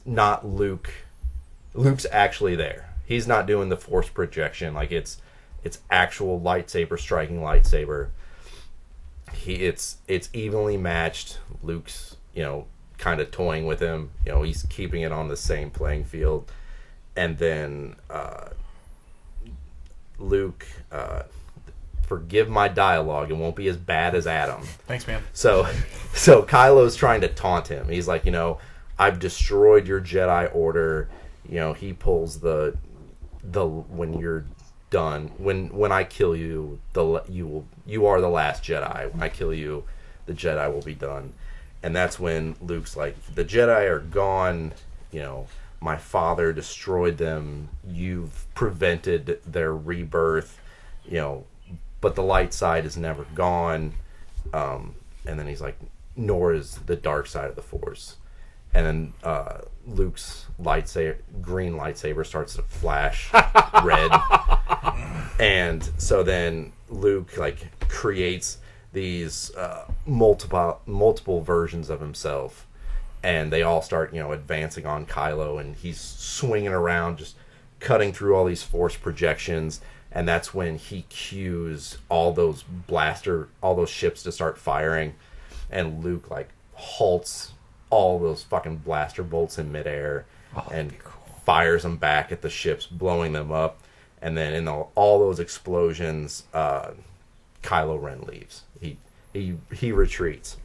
S3: not Luke. Luke's actually there. He's not doing the Force projection. Like it's it's actual lightsaber striking lightsaber. It's evenly matched. Luke's, kind of toying with him. He's keeping it on the same playing field. And then Luke, forgive my dialogue, it won't be as bad as Adam.
S1: Thanks, man.
S3: So Kylo's trying to taunt him. He's like, I've destroyed your Jedi Order. He pulls the when you're done, when I kill you, you are the last Jedi. When I kill you, the Jedi will be done. And that's when Luke's like, the Jedi are gone. My father destroyed them. You've prevented their rebirth. But the light side is never gone. And then he's like, nor is the dark side of the Force. And then Luke's green lightsaber starts to flash red. And so then Luke creates these multiple versions of himself, and they all start advancing on Kylo, and he's swinging around, just cutting through all these Force projections. And that's when he cues all those ships to start firing, and Luke halts all those fucking blaster bolts in midair and fires them back at the ships, blowing them up. And then in all those explosions, Kylo Ren leaves. He retreats.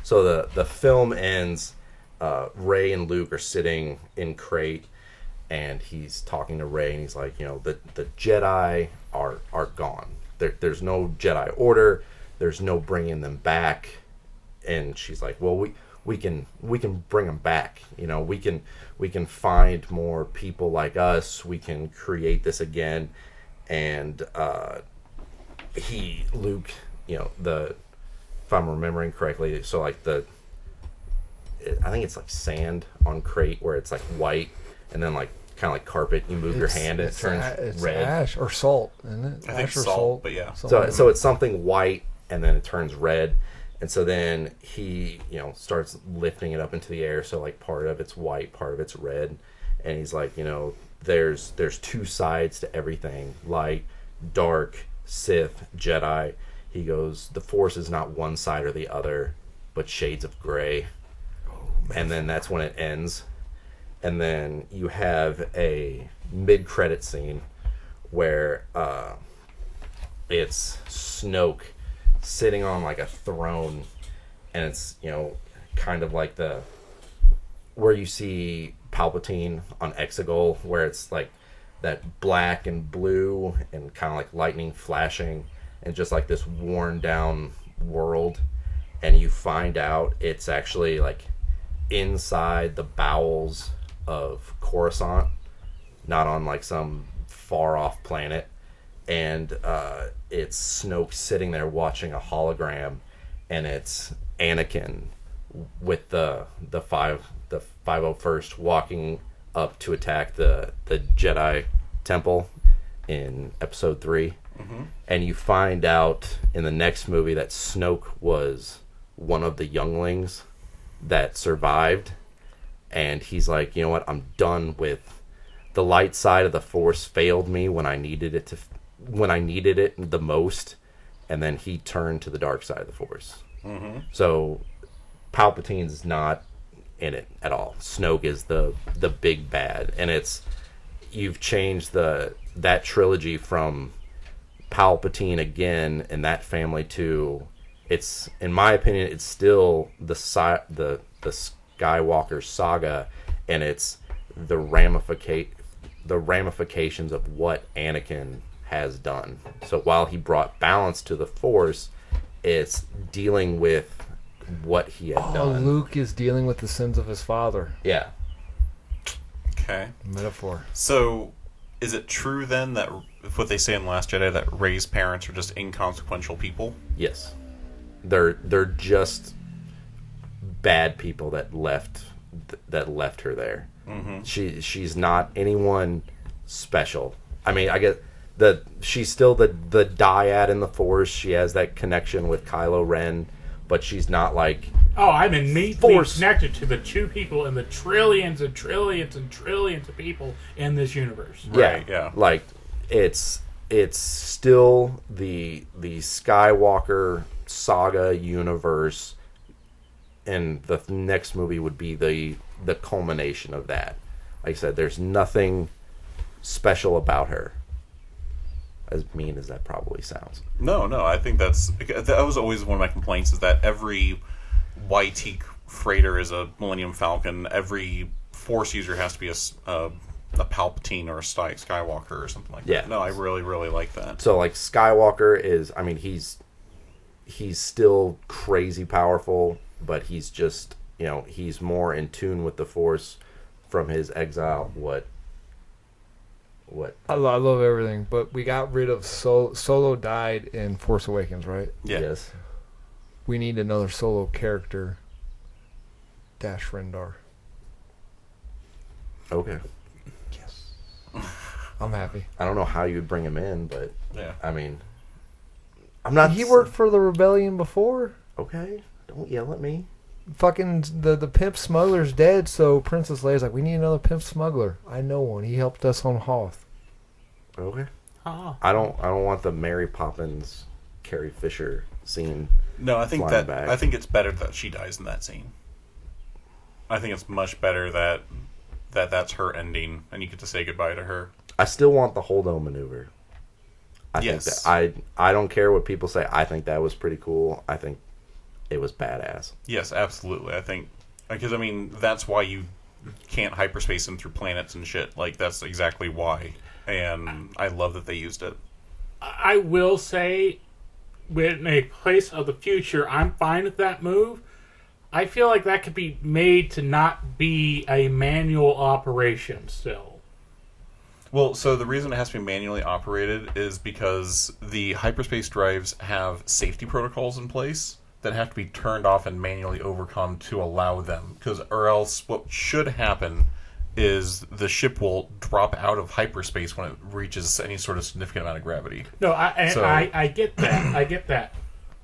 S3: So the film ends. Rey and Luke are sitting in Crate, and he's talking to Rey, and he's like, the Jedi are gone. There's no Jedi Order. There's no bringing them back. And she's like, well, we can bring them back. We can find more people like us. We can create this again. And Luke, if I'm remembering correctly, so I think it's sand on Crate where it's white, and then kind of like carpet. You move your hand and it turns
S4: it's
S3: red.
S4: Ash or salt, isn't it?
S1: I think
S4: Ash or
S1: salt, but yeah.
S3: So it's something white, and then it turns red. And so then he, starts lifting it up into the air. So part of it's white, part of it's red. And he's like, there's two sides to everything: light, dark, Sith, Jedi. He goes, the Force is not one side or the other, but shades of gray. And then that's when it ends. And then you have a mid-credit scene where it's Snoke sitting on a throne, and it's kind of like where you see Palpatine on Exegol, where it's that black and blue and kind of lightning flashing, and just this worn down world. And you find out it's actually inside the bowels of Coruscant, not on some far off planet. And it's Snoke sitting there watching a hologram, and it's Anakin with the 501st walking up to attack the Jedi Temple in Episode 3. Mm-hmm. And you find out in the next movie that Snoke was one of the younglings that survived, and he's like, you know what? I'm done with the light side of the Force. Failed me when I needed it the most, and then he turned to the dark side of the Force. Mm-hmm. So Palpatine's not in it at all. Snoke is the big bad, and you've changed that trilogy from Palpatine again and that family to, it's, in my opinion, it's still the Skywalker saga, and it's the ramifications of what Anakin has done. So while he brought balance to the Force, it's dealing with what he had done.
S4: Luke is dealing with the sins of his father.
S3: Yeah.
S1: Okay.
S4: Metaphor.
S1: So, is it true then that what they say in The Last Jedi, that Rey's parents are just inconsequential people?
S3: Yes. They're just bad people that left her there. Mm-hmm. She's not anyone special. I mean, I get that she's still the dyad in the Force. She has that connection with Kylo Ren, but she's not
S2: I'm innately connected to the two people and the trillions and trillions and trillions of people in this universe.
S1: Right, yeah.
S3: it's still the Skywalker saga universe, and the next movie would be the culmination of that. Like I said, there's nothing special about her. As mean as that probably sounds.
S1: No, I think that was always one of my complaints, is that every YT freighter is a Millennium Falcon. Every Force user has to be a Palpatine or a Skywalker or something like that.
S3: Yeah.
S1: No, I really, really like that.
S3: So like Skywalker is, I mean, he's still crazy powerful, but he's just, he's more in tune with the Force from his exile. What?
S4: I love everything, but we got rid of Solo died in Force Awakens, right?
S1: Yeah.
S3: Yes.
S4: We need another Solo character. Dash Rendar.
S3: Okay.
S4: Yes. I'm happy.
S3: I don't know how you'd bring him in, but
S1: Yeah.
S3: I mean, I'm not.
S4: He worked for the Rebellion before.
S3: Okay, don't yell at me.
S4: Fucking the pimp smuggler's dead, so Princess Leia's like, we need another pimp smuggler. I know one. He helped us on Hoth.
S3: Okay.
S2: Oh.
S3: I don't want the Mary Poppins, Carrie Fisher scene.
S1: No, I think
S3: Flying back.
S1: I think it's better that she dies in that scene. I think it's much better that that's her ending, and you get to say goodbye to her.
S3: I still want the Holdo maneuver. I
S1: Yes.
S3: think that I don't care what people say. I think that was pretty cool. I think it was badass.
S1: Yes, absolutely. I think because that's why you can't hyperspace them through planets and shit. Like that's exactly why, and I love that they used it.
S2: I will say, in a place of the future, I'm fine with that move. I feel like that could be made to not be a manual operation still.
S1: Well, so the reason it has to be manually operated is because the hyperspace drives have safety protocols in place that have to be turned off and manually overcome to allow them. Or else what should happen is the ship will drop out of hyperspace when it reaches any sort of significant amount of gravity.
S2: No, I get that. I get that.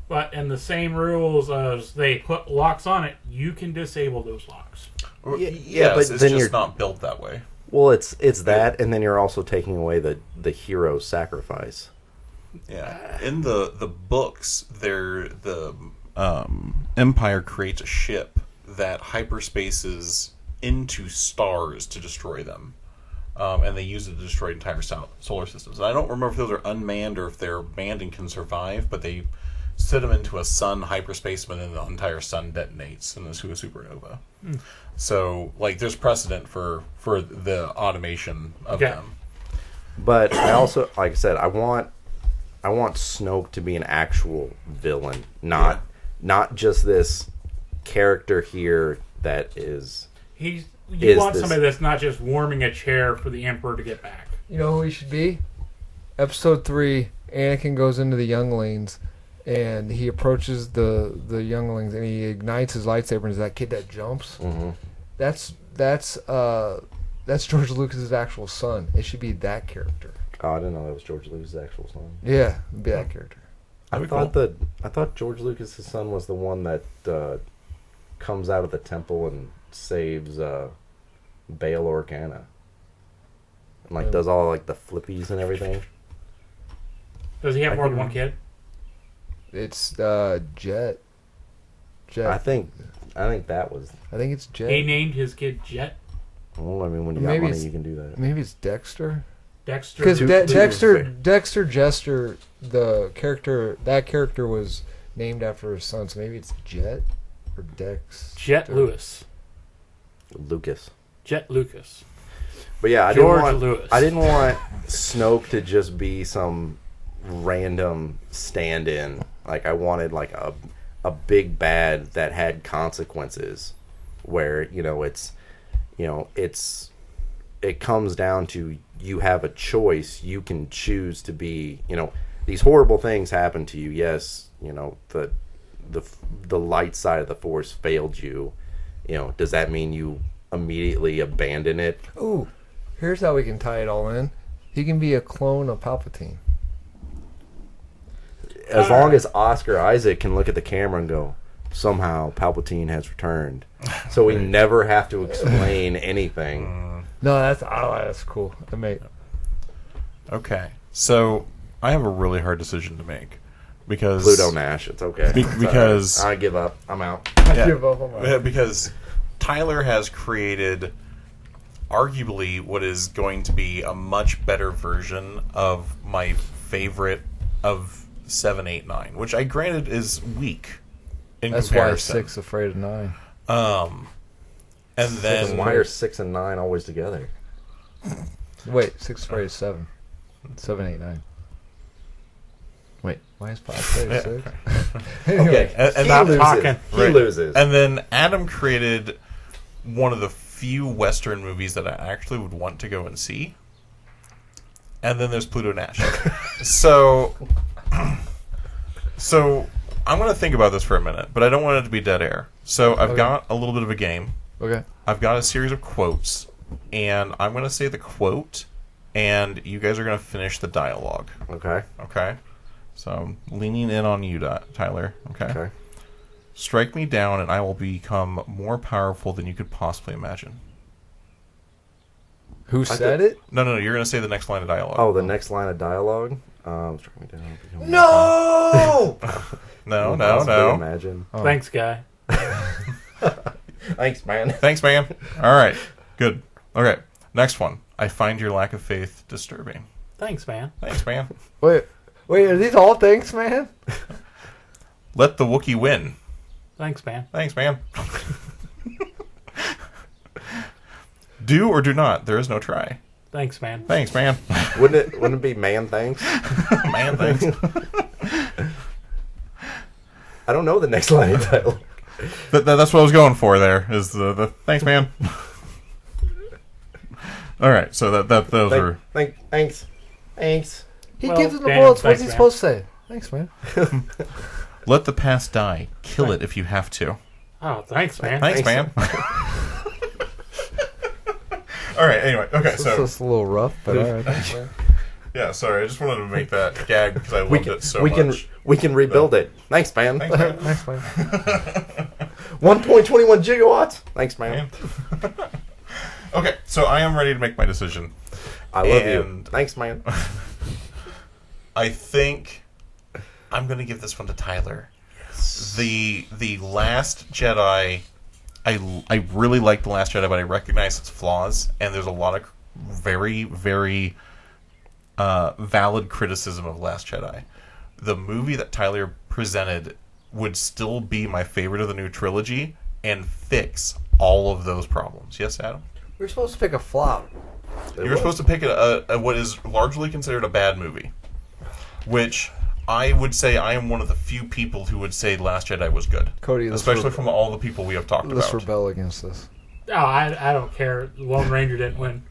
S2: But in the same rules as they put locks on it, you can disable those locks.
S3: Yeah,
S1: Yes,
S3: but
S1: it's
S3: then
S1: just
S3: you're
S1: not built that way.
S3: well. It's that, and then you're also taking away the hero's sacrifice.
S1: Yeah, in the books, the Empire creates a ship that hyperspaces into stars to destroy them, and they use it to destroy entire solar systems. And I don't remember if those are unmanned or if they're manned and can survive, but they set them into a sun hyperspace, and then the entire sun detonates into a supernova. So, like, there's precedent for the automation of them.
S3: But I also, like I said, I want Snoke to be an actual villain, not just this character here that is.
S2: You
S3: Is
S2: want
S3: this-
S2: somebody that's not just warming a chair for the Emperor to get back.
S4: You know who he should be? Episode 3, Anakin goes into the younglings, and he approaches the younglings, and he ignites his lightsaber, and is that kid that jumps?
S3: Mm-hmm.
S4: That's George Lucas's actual son. It should be that character.
S3: Oh, I didn't know that was George Lucas' actual son.
S4: Yeah, it'd be that character.
S3: I thought George Lucas' son was the one that comes out of the temple and saves Bail Organa. And does all the flippies and everything.
S2: Does he have more than one kid?
S4: It's Jet.
S3: I think that was.
S4: I think it's Jet.
S2: He named his kid Jet.
S3: Well, I mean, when you
S4: Maybe
S3: got money,
S4: it's-
S3: you can do that.
S4: Maybe it's Dexter.
S2: Dexter.
S4: Because
S3: Two-
S4: Dexter Jester, that character was named after his son, so maybe it's Jet or Dex.
S2: Jet Lewis.
S3: Lucas.
S2: Jet Lucas.
S3: But yeah,
S2: George Lewis.
S3: I didn't want Snoke to just be some random stand-in. I wanted a big bad that had consequences, where it comes down to you have a choice. You can choose to be, these horrible things happen to you. Yes, the light side of the Force failed you. Does that mean you immediately abandon it?
S4: Ooh, here's how we can tie it all in. He can be a clone of Palpatine.
S3: As long as Oscar Isaac can look at the camera and go, somehow Palpatine has returned, so we never have to explain anything.
S4: No, that's cool. I made.
S1: Okay, so I have a really hard decision to make because
S3: Pluto Nash. It's okay.
S1: Because
S3: I give up. I'm out.
S1: yeah,
S4: give up on my-
S1: because Tyler has created arguably what is going to be a much better version of my favorite of 7, 8, 9, which I granted is weak in
S4: That's
S1: comparison.
S4: why 6 afraid of 9.
S1: And then
S3: Why are 6 and 9 always together?
S4: Wait, 6 afraid of 7. 7, 8, 9. Wait, why is 5 afraid of 6?
S3: Okay,
S1: and
S3: he
S1: not
S3: loses.
S2: talking.
S3: He
S1: Right.
S3: loses.
S1: And then Adam created one of the few Western movies that I actually would want to go and see. And then there's Pluto Nash. so I'm going to think about this for a minute, but I don't want it to be dead air. So I've
S4: Okay.
S1: got a little bit of a game.
S4: Okay.
S1: I've got a series of quotes, and I'm going to say the quote, and you guys are going to finish the dialogue.
S3: Okay.
S1: Okay? So I'm leaning in on you, Tyler.
S3: Okay.
S1: Strike me down, and I will become more powerful than you could possibly imagine.
S4: Who said it?
S1: No, you're going to say the next line of dialogue.
S3: Oh, the next line of dialogue. Strike me down.
S4: No!
S1: No.
S3: Imagine.
S4: Oh.
S2: Thanks, guy.
S3: Thanks, man.
S1: Thanks, man. All right. Good. Okay. Next one. I find your lack of faith disturbing.
S2: Thanks, man.
S1: Thanks, man.
S4: Wait, are these all things, man?
S1: Let the Wookiee win.
S2: Thanks, man.
S1: Thanks, man. Do or do not. There is no try.
S2: Thanks, man.
S1: Thanks, man.
S3: Wouldn't it be man thanks?
S1: Man, thanks.
S3: I don't know the next line of dialogue.
S1: That's what I was going for there, is the thanks, man. All right, so those are...
S3: Thanks.
S4: He
S2: Well,
S4: gives him the
S2: Daniel,
S4: bullets. What's
S2: thanks,
S4: he
S2: man.
S4: supposed to say? Thanks, man.
S1: Let the past die. Kill it if you have to.
S2: Oh, thanks, man.
S1: Thanks, man. All right, anyway. Okay,
S4: This
S1: so...
S4: is a little rough, but all right. Thanks, man.
S1: Yeah, sorry, I just wanted to make that gag because I loved it so
S3: we
S1: much.
S3: can rebuild it. Thanks, man.
S1: Thanks, man.
S4: Thanks, man.
S3: 1.21 gigawatts. Thanks, man.
S1: Man. Okay, so I am ready to make my decision.
S3: I love you.
S1: And-
S3: Thanks, man.
S1: I think I'm going to give this one to Tyler. The Last Jedi, I really like The Last Jedi, but I recognize its flaws, and there's a lot of very, very valid criticism of Last Jedi. The movie that Tyler presented would still be my favorite of the new trilogy and fix all of those problems. Yes, Adam?
S4: We're supposed to pick a flop.
S1: You're supposed to pick a what is largely considered a bad movie, which I would say I am one of the few people who would say Last Jedi was good.
S4: Cody, let's
S1: especially from all the people we have talked
S4: Let's
S1: about.
S4: rebel against this.
S2: Oh, I don't care. The Lone Ranger didn't win.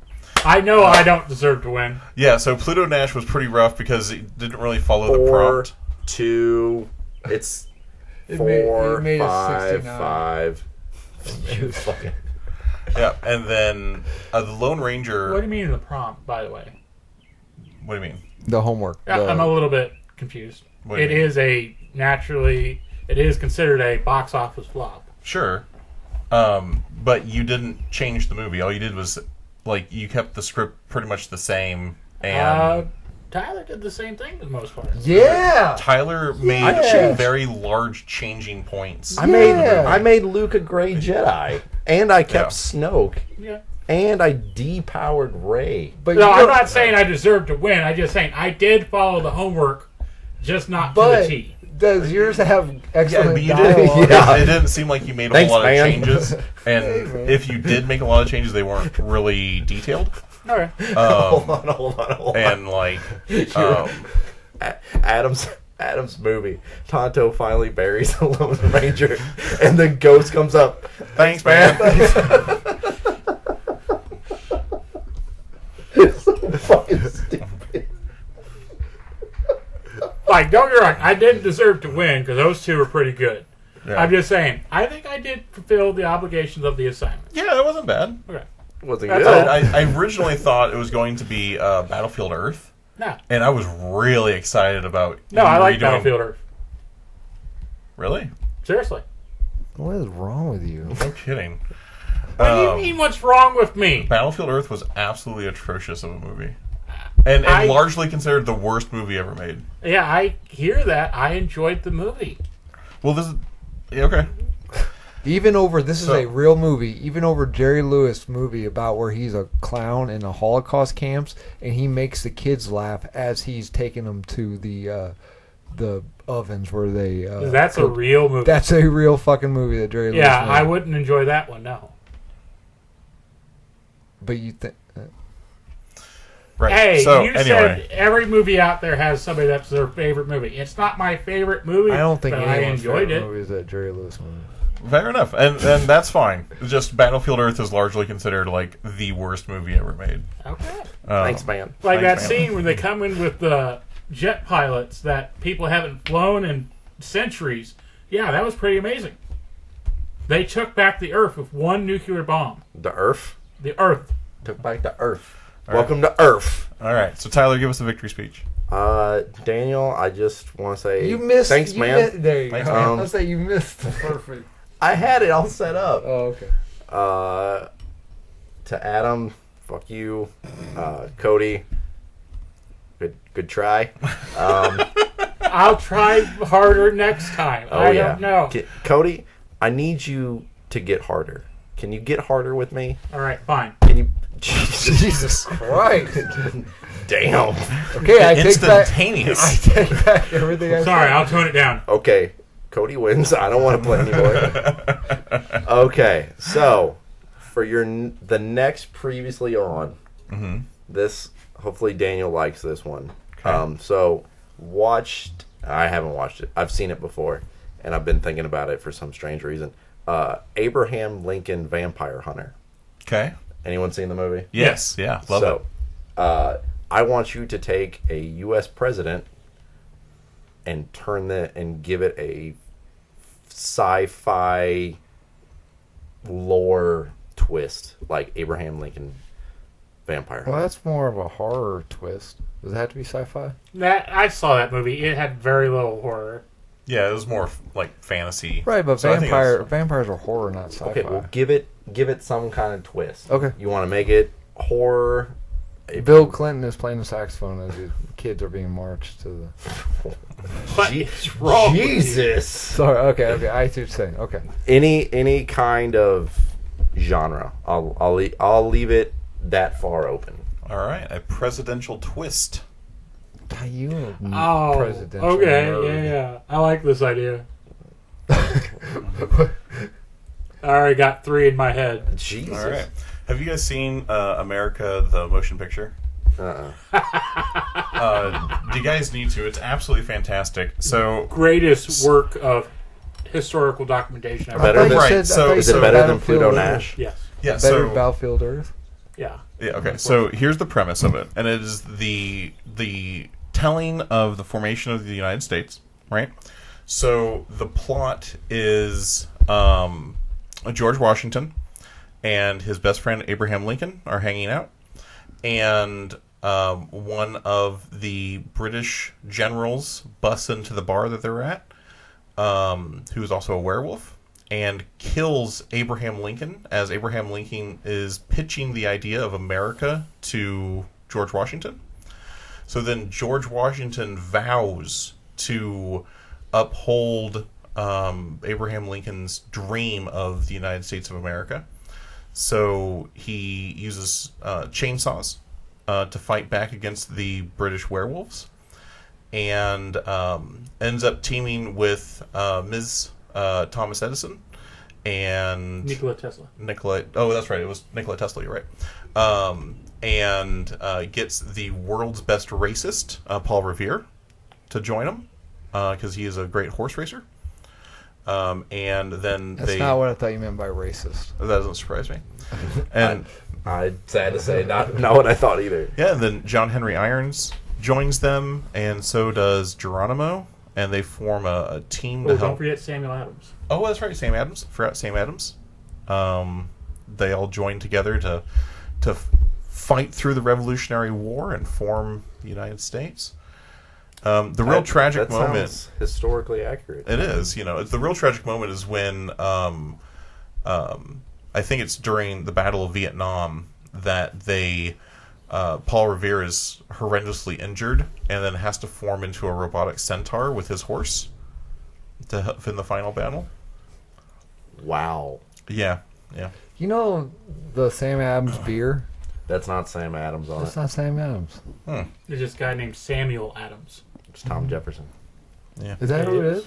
S2: I know I don't deserve to win.
S1: Yeah, so Pluto Nash was pretty rough because it didn't really follow the
S3: 4,
S1: prompt.
S3: 2. It's
S4: It
S3: 4,
S4: made it
S3: 5,
S4: 69.
S3: 5. You fucking.
S1: Yeah, and then the Lone Ranger.
S2: What do you mean in the prompt, by the way?
S1: What do you mean?
S4: The homework.
S2: I'm a little bit confused.
S1: What do you
S2: It
S1: mean?
S2: is it is considered a box office flop.
S1: Sure, but you didn't change the movie. All you did was you kept the script pretty much the same, and
S2: Tyler did the same thing for the most part.
S4: Yeah.
S1: Tyler made
S4: Yeah.
S1: very large changing points.
S3: I
S4: Yeah.
S3: made Luke a gray Jedi, and I kept
S1: Yeah.
S3: Snoke,
S2: Yeah.
S3: and I depowered Rey.
S4: But
S2: No,
S4: you
S2: I'm
S4: don't-
S2: not saying I deserve to win. I'm just saying I did follow the homework, just not to
S4: But
S2: the T.
S4: does yours have
S1: Yeah,
S4: excellent
S1: but you
S4: dialogue?
S1: didn't.
S3: Yeah.
S1: It didn't seem like you made a
S3: Thanks,
S1: whole lot
S3: man.
S1: of changes, and
S4: Hey, man.
S1: if you did make a lot of changes, they weren't really detailed.
S2: All right.
S3: Hold on.
S1: And
S3: Adam's movie. Tonto finally buries the Lone Ranger, and the ghost comes up.
S1: thanks, man.
S3: It's so fucking stupid.
S2: Like, don't get me wrong, I didn't deserve to win because those two were pretty good.
S1: Yeah.
S2: I'm just saying, I think I did fulfill the obligations of the assignment.
S1: Yeah, that wasn't bad.
S2: Okay.
S3: Wasn't
S2: That's
S3: good.
S2: all.
S1: I originally thought it was going to be Battlefield Earth,
S2: No.
S1: and I was really excited about.
S2: No, I like
S1: redoing-
S2: Battlefield Earth.
S1: Really?
S2: Seriously.
S4: What is wrong with you?
S1: No kidding.
S2: What do you mean, what's wrong with me?
S1: Battlefield Earth was absolutely atrocious of a movie. and
S2: I-
S1: largely considered the worst movie ever made.
S2: Yeah, I hear that. I enjoyed the movie.
S1: Well, this is okay.
S4: Even over this is
S1: So-
S4: a real movie. Even over Jerry Lewis movie about where he's a clown in the Holocaust camps and he makes the kids laugh as he's taking them to the ovens where they.
S2: That's a
S4: cook.
S2: real movie.
S4: That's a real fucking movie that Jerry Lewis
S2: Yeah,
S4: made.
S2: I wouldn't enjoy that one. No.
S4: But you think?
S1: Right.
S2: Hey,
S1: so
S2: you
S1: anyway,
S2: said every movie out there has somebody that's their favorite movie. It's not my favorite movie.
S4: I don't think
S2: but I
S4: anyone's
S2: enjoyed
S4: favorite
S2: it.
S4: movie is that Jerry Lewis movie.
S1: fair enough, and that's fine. It's just Battlefield Earth is largely considered like the worst movie ever made.
S2: Okay.
S3: Thanks, man.
S2: Like
S1: Thanks,
S2: that
S1: man.
S2: scene where they come in with the jet pilots that people haven't flown in centuries. Yeah, that was pretty amazing. They took back the Earth with one nuclear bomb.
S3: The Earth.
S2: The Earth.
S3: Took back the Earth.
S1: All
S3: Welcome to Earth.
S1: All right, so Tyler, give us a victory speech.
S3: Daniel, I just want to say
S4: You missed.
S3: thanks,
S4: you
S3: man.
S4: There you
S1: Thanks,
S4: go.
S1: man.
S4: I'll say you missed. Perfect.
S3: I had it all set up.
S4: Oh, okay.
S3: To Adam, fuck you. Cody, good try.
S2: I'll try harder next time.
S3: Oh,
S2: I don't know.
S3: Cody, I need you to get harder. Can you get harder with me?
S2: All right, fine.
S3: Can you? Jesus,
S4: Jesus Christ.
S3: damn.
S4: Okay, I take back.
S1: Instantaneous.
S4: I take back everything I
S2: Sorry,
S4: said.
S2: I'll tone it down.
S3: Okay, Cody wins. I don't want to play anymore. Okay, so for the next previously on, this hopefully Daniel likes this one.
S1: Okay.
S3: So watched. I haven't watched it. I've seen it before, and I've been thinking about it for some strange reason. Abraham Lincoln Vampire Hunter.
S1: Okay.
S3: Anyone seen the movie?
S1: Yes. Yeah. Love it.
S3: So, I want you to take a U.S. president and give it a sci-fi lore twist, like Abraham Lincoln Vampire
S4: Well,
S3: Hunter.
S4: that's more of a horror twist. Does it have to be sci-fi?
S2: I saw that movie. It had very little horror.
S1: Yeah, it was more like fantasy.
S4: Right, but
S1: So I think it's-
S4: vampires are horror, not sci-fi.
S3: Okay, well, give it some kind of twist.
S4: Okay.
S3: You want to make it horror?
S4: Bill Clinton is playing the saxophone as his kids are being marched to the.
S2: What is wrong with you?
S3: Jesus.
S4: Sorry. Okay. I see what you're saying. Okay.
S3: Any kind of genre. I'll leave it that far open.
S1: All right, a presidential twist.
S4: You a
S2: Oh,
S4: presidential
S2: okay,
S4: nerd.
S2: yeah. I like this idea. I already got 3 in my head.
S3: Jesus.
S1: All right. Have you guys seen America, the motion picture? Do you guys need to? It's absolutely fantastic. So,
S2: Greatest work of historical documentation ever.
S3: Better
S4: I thought you
S1: than-
S4: said- I thought you
S3: Is it
S4: said
S3: better than
S4: Battlefield
S3: Pluto
S4: Earth.
S3: Nash?
S2: Yes.
S1: yeah,
S4: Better
S1: so
S4: than Battlefield Earth.
S2: Yeah.
S1: yeah, okay. So here's the premise of it, and it is the telling of the formation of the United States, right? So the plot is George Washington and his best friend Abraham Lincoln are hanging out, and one of the British generals busts into the bar that they're at, who is also a werewolf, and kills Abraham Lincoln as Abraham Lincoln is pitching the idea of America to George Washington. So then George Washington vows to uphold Abraham Lincoln's dream of the United States of America. So he uses chainsaws to fight back against the British werewolves, and ends up teaming with Ms. Thomas Edison and
S2: Nikola Tesla.
S1: Oh, that's right. It was Nikola Tesla. You're right. And gets the world's best racist, Paul Revere, to join him because he is a great horse racer. And then
S4: That's not what I thought you meant by racist.
S1: that doesn't surprise me. And
S3: I'm sad to say, not what I thought either.
S1: yeah, and then John Henry Irons joins them, and so does Geronimo, and they form a team to
S2: Oh,
S1: help.
S2: don't forget Samuel Adams.
S1: Oh, that's right, Sam Adams. Forgot Sam Adams. They all join together to fight through the Revolutionary War and form the United States. The real tragic
S3: that
S1: moment.
S3: sounds historically accurate.
S1: It is, the real tragic moment is when I think it's during the Battle of Vietnam that they Paul Revere is horrendously injured and then has to form into a robotic centaur with his horse to help in the final battle.
S3: Wow.
S1: Yeah.
S4: You know the Sam Adams beer?
S3: That's not Sam Adams on
S4: That's
S3: it.
S4: not Sam Adams.
S2: There's this guy named Samuel Adams.
S3: It's Tom Jefferson.
S1: Yeah.
S4: Is that who it is?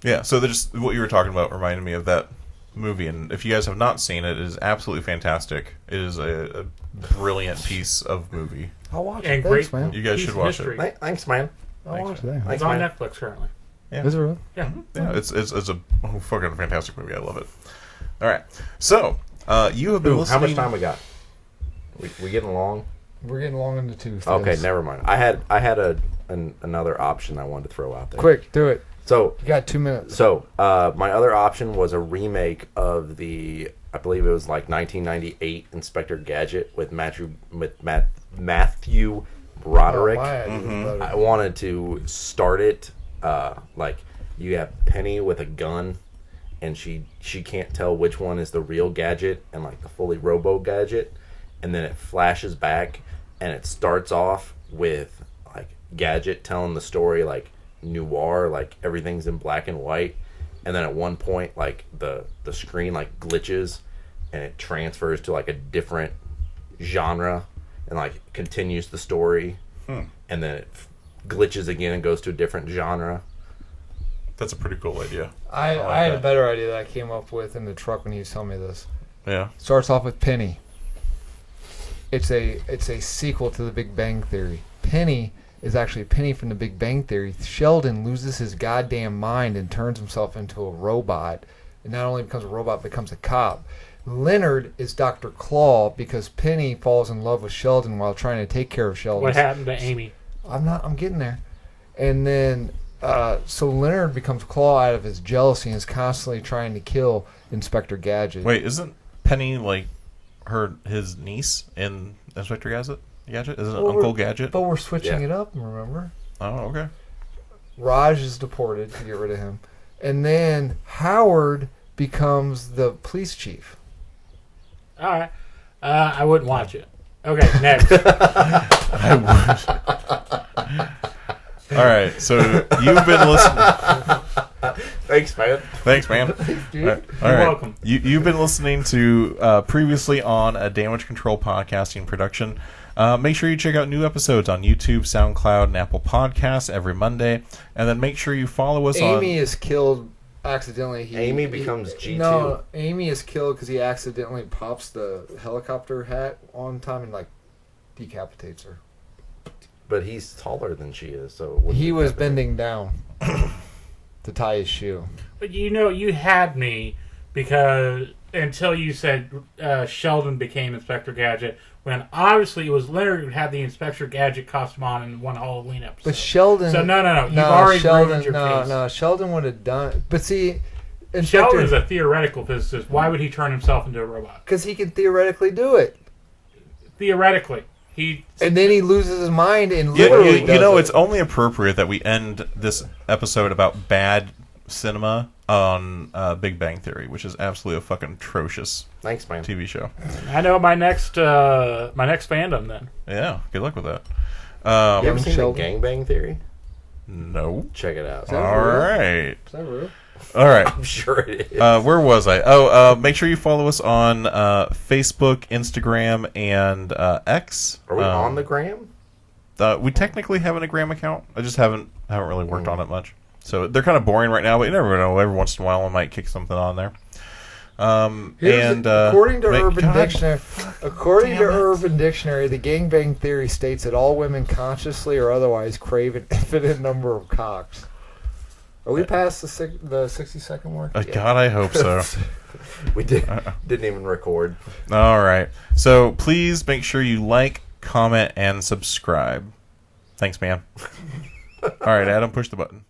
S1: Yeah, so just what you were talking about reminded me of that movie, and if you guys have not seen it, it is absolutely fantastic. It is a brilliant piece of movie.
S4: I'll watch
S2: And
S4: it. Thanks,
S2: great-
S4: man.
S1: You guys
S2: Piece
S1: should
S2: of
S1: watch
S2: history.
S1: it.
S3: Thanks, man.
S4: I'll watch it.
S2: It's
S3: Thanks,
S2: on
S3: man.
S2: Netflix currently.
S1: Yeah.
S4: Is it really?
S2: Yeah.
S1: Yeah, it's a fucking fantastic movie. I love it. All right, so you have been
S3: Ooh,
S1: listening.
S3: how much time we got? We getting along?
S4: We're getting long in the tooth.
S3: Okay,
S4: yes.
S3: never mind. I had another option I wanted to throw out there.
S4: Quick, do it.
S3: So
S4: You got 2 minutes.
S3: So, my other option was a remake of the, I believe it was like 1998 Inspector Gadget with Matthew Broderick.
S4: Oh, my idea was better.
S3: I wanted to start it like you have Penny with a gun, and she can't tell which one is the real Gadget and like the fully Robo Gadget, and then it flashes back, and it starts off with like Gadget telling the story like noir, like everything's in black and white, and then at one point like the screen like glitches and it transfers to like a different genre and like continues the story, and then it glitches again and goes to a different genre.
S1: That's a pretty cool idea.
S4: I
S1: like
S4: had a
S1: that.
S4: better idea that I came up with in the truck when he was telling me this.
S1: Yeah.
S4: Starts off with Penny. It's a sequel to The Big Bang Theory. Penny is actually Penny from The Big Bang Theory. Sheldon loses his goddamn mind and turns himself into a robot. And not only becomes a robot, becomes a cop. Leonard is Dr. Claw because Penny falls in love with Sheldon while trying to take care of Sheldon.
S2: What happened to Amy?
S4: I'm getting there. And then, so Leonard becomes Claw out of his jealousy and is constantly trying to kill Inspector Gadget.
S1: Wait, isn't Penny like his niece in Inspector Gadget? Isn't it
S4: Well,
S1: Uncle Gadget?
S4: But we're switching
S3: Yeah.
S4: it up, remember?
S1: Oh, okay.
S4: Raj is deported to get rid of him. And then Howard becomes the police chief.
S2: All right. I wouldn't watch it. Okay, next.
S1: All right, so you've been listening.
S3: Thanks, man.
S1: Thanks, man.
S4: Dude.
S1: All right.
S2: You're welcome.
S1: You've been listening to previously on a Damage Control podcasting production. Make sure you check out new episodes on YouTube, SoundCloud, and Apple Podcasts every Monday. And then make sure you follow us on...
S4: Amy is killed accidentally.
S3: Amy becomes G2.
S4: No, Amy is killed because he accidentally pops the helicopter hat on time and, like, decapitates her.
S3: But he's taller than she is, so... it wouldn't
S4: He
S3: be
S4: was
S3: that bad.
S4: bending down to tie his shoe.
S2: But you had me because until you said Sheldon became Inspector Gadget, when obviously it was Leonard who had the Inspector Gadget costume on in one Halloween episode.
S4: But Sheldon...
S2: So no. You've already ruined your case.
S4: No, Sheldon would have done... But see...
S2: Sheldon is a theoretical physicist. Why would he turn himself into a robot?
S4: Because he can theoretically do it.
S2: Theoretically.
S4: And then he loses his mind and
S1: Yeah,
S4: literally
S1: you
S4: does
S1: know,
S4: it.
S1: it's only appropriate that we end this episode about bad cinema on Big Bang Theory, which is absolutely a fucking atrocious
S3: Thanks, man.
S1: TV show.
S2: I know my next fandom then.
S1: Yeah, good luck with that.
S3: You ever seen
S4: Sheldon?
S3: the Gangbang Theory?
S1: No.
S3: Check it out.
S4: that
S1: All
S4: real?
S1: right.
S4: Is that real?
S1: All right.
S3: I'm sure it is.
S1: Where was I? Make sure you follow us on Facebook, Instagram, and X.
S3: Are we on the gram?
S1: We technically have an Instagram account. I just haven't really worked on it much. So they're kind of boring right now, but you never know. Every once in a while, I might kick something on there.
S4: According to Urban Dictionary,
S1: damn it.
S4: Urban Dictionary, the gangbang theory states that all women consciously or otherwise crave an infinite number of cocks. Are we past the 60-second mark? Yeah.
S1: God, I hope so.
S3: We didn't even record.
S1: All right. So please make sure you like, comment, and subscribe. Thanks, man. All right, Adam, push the button.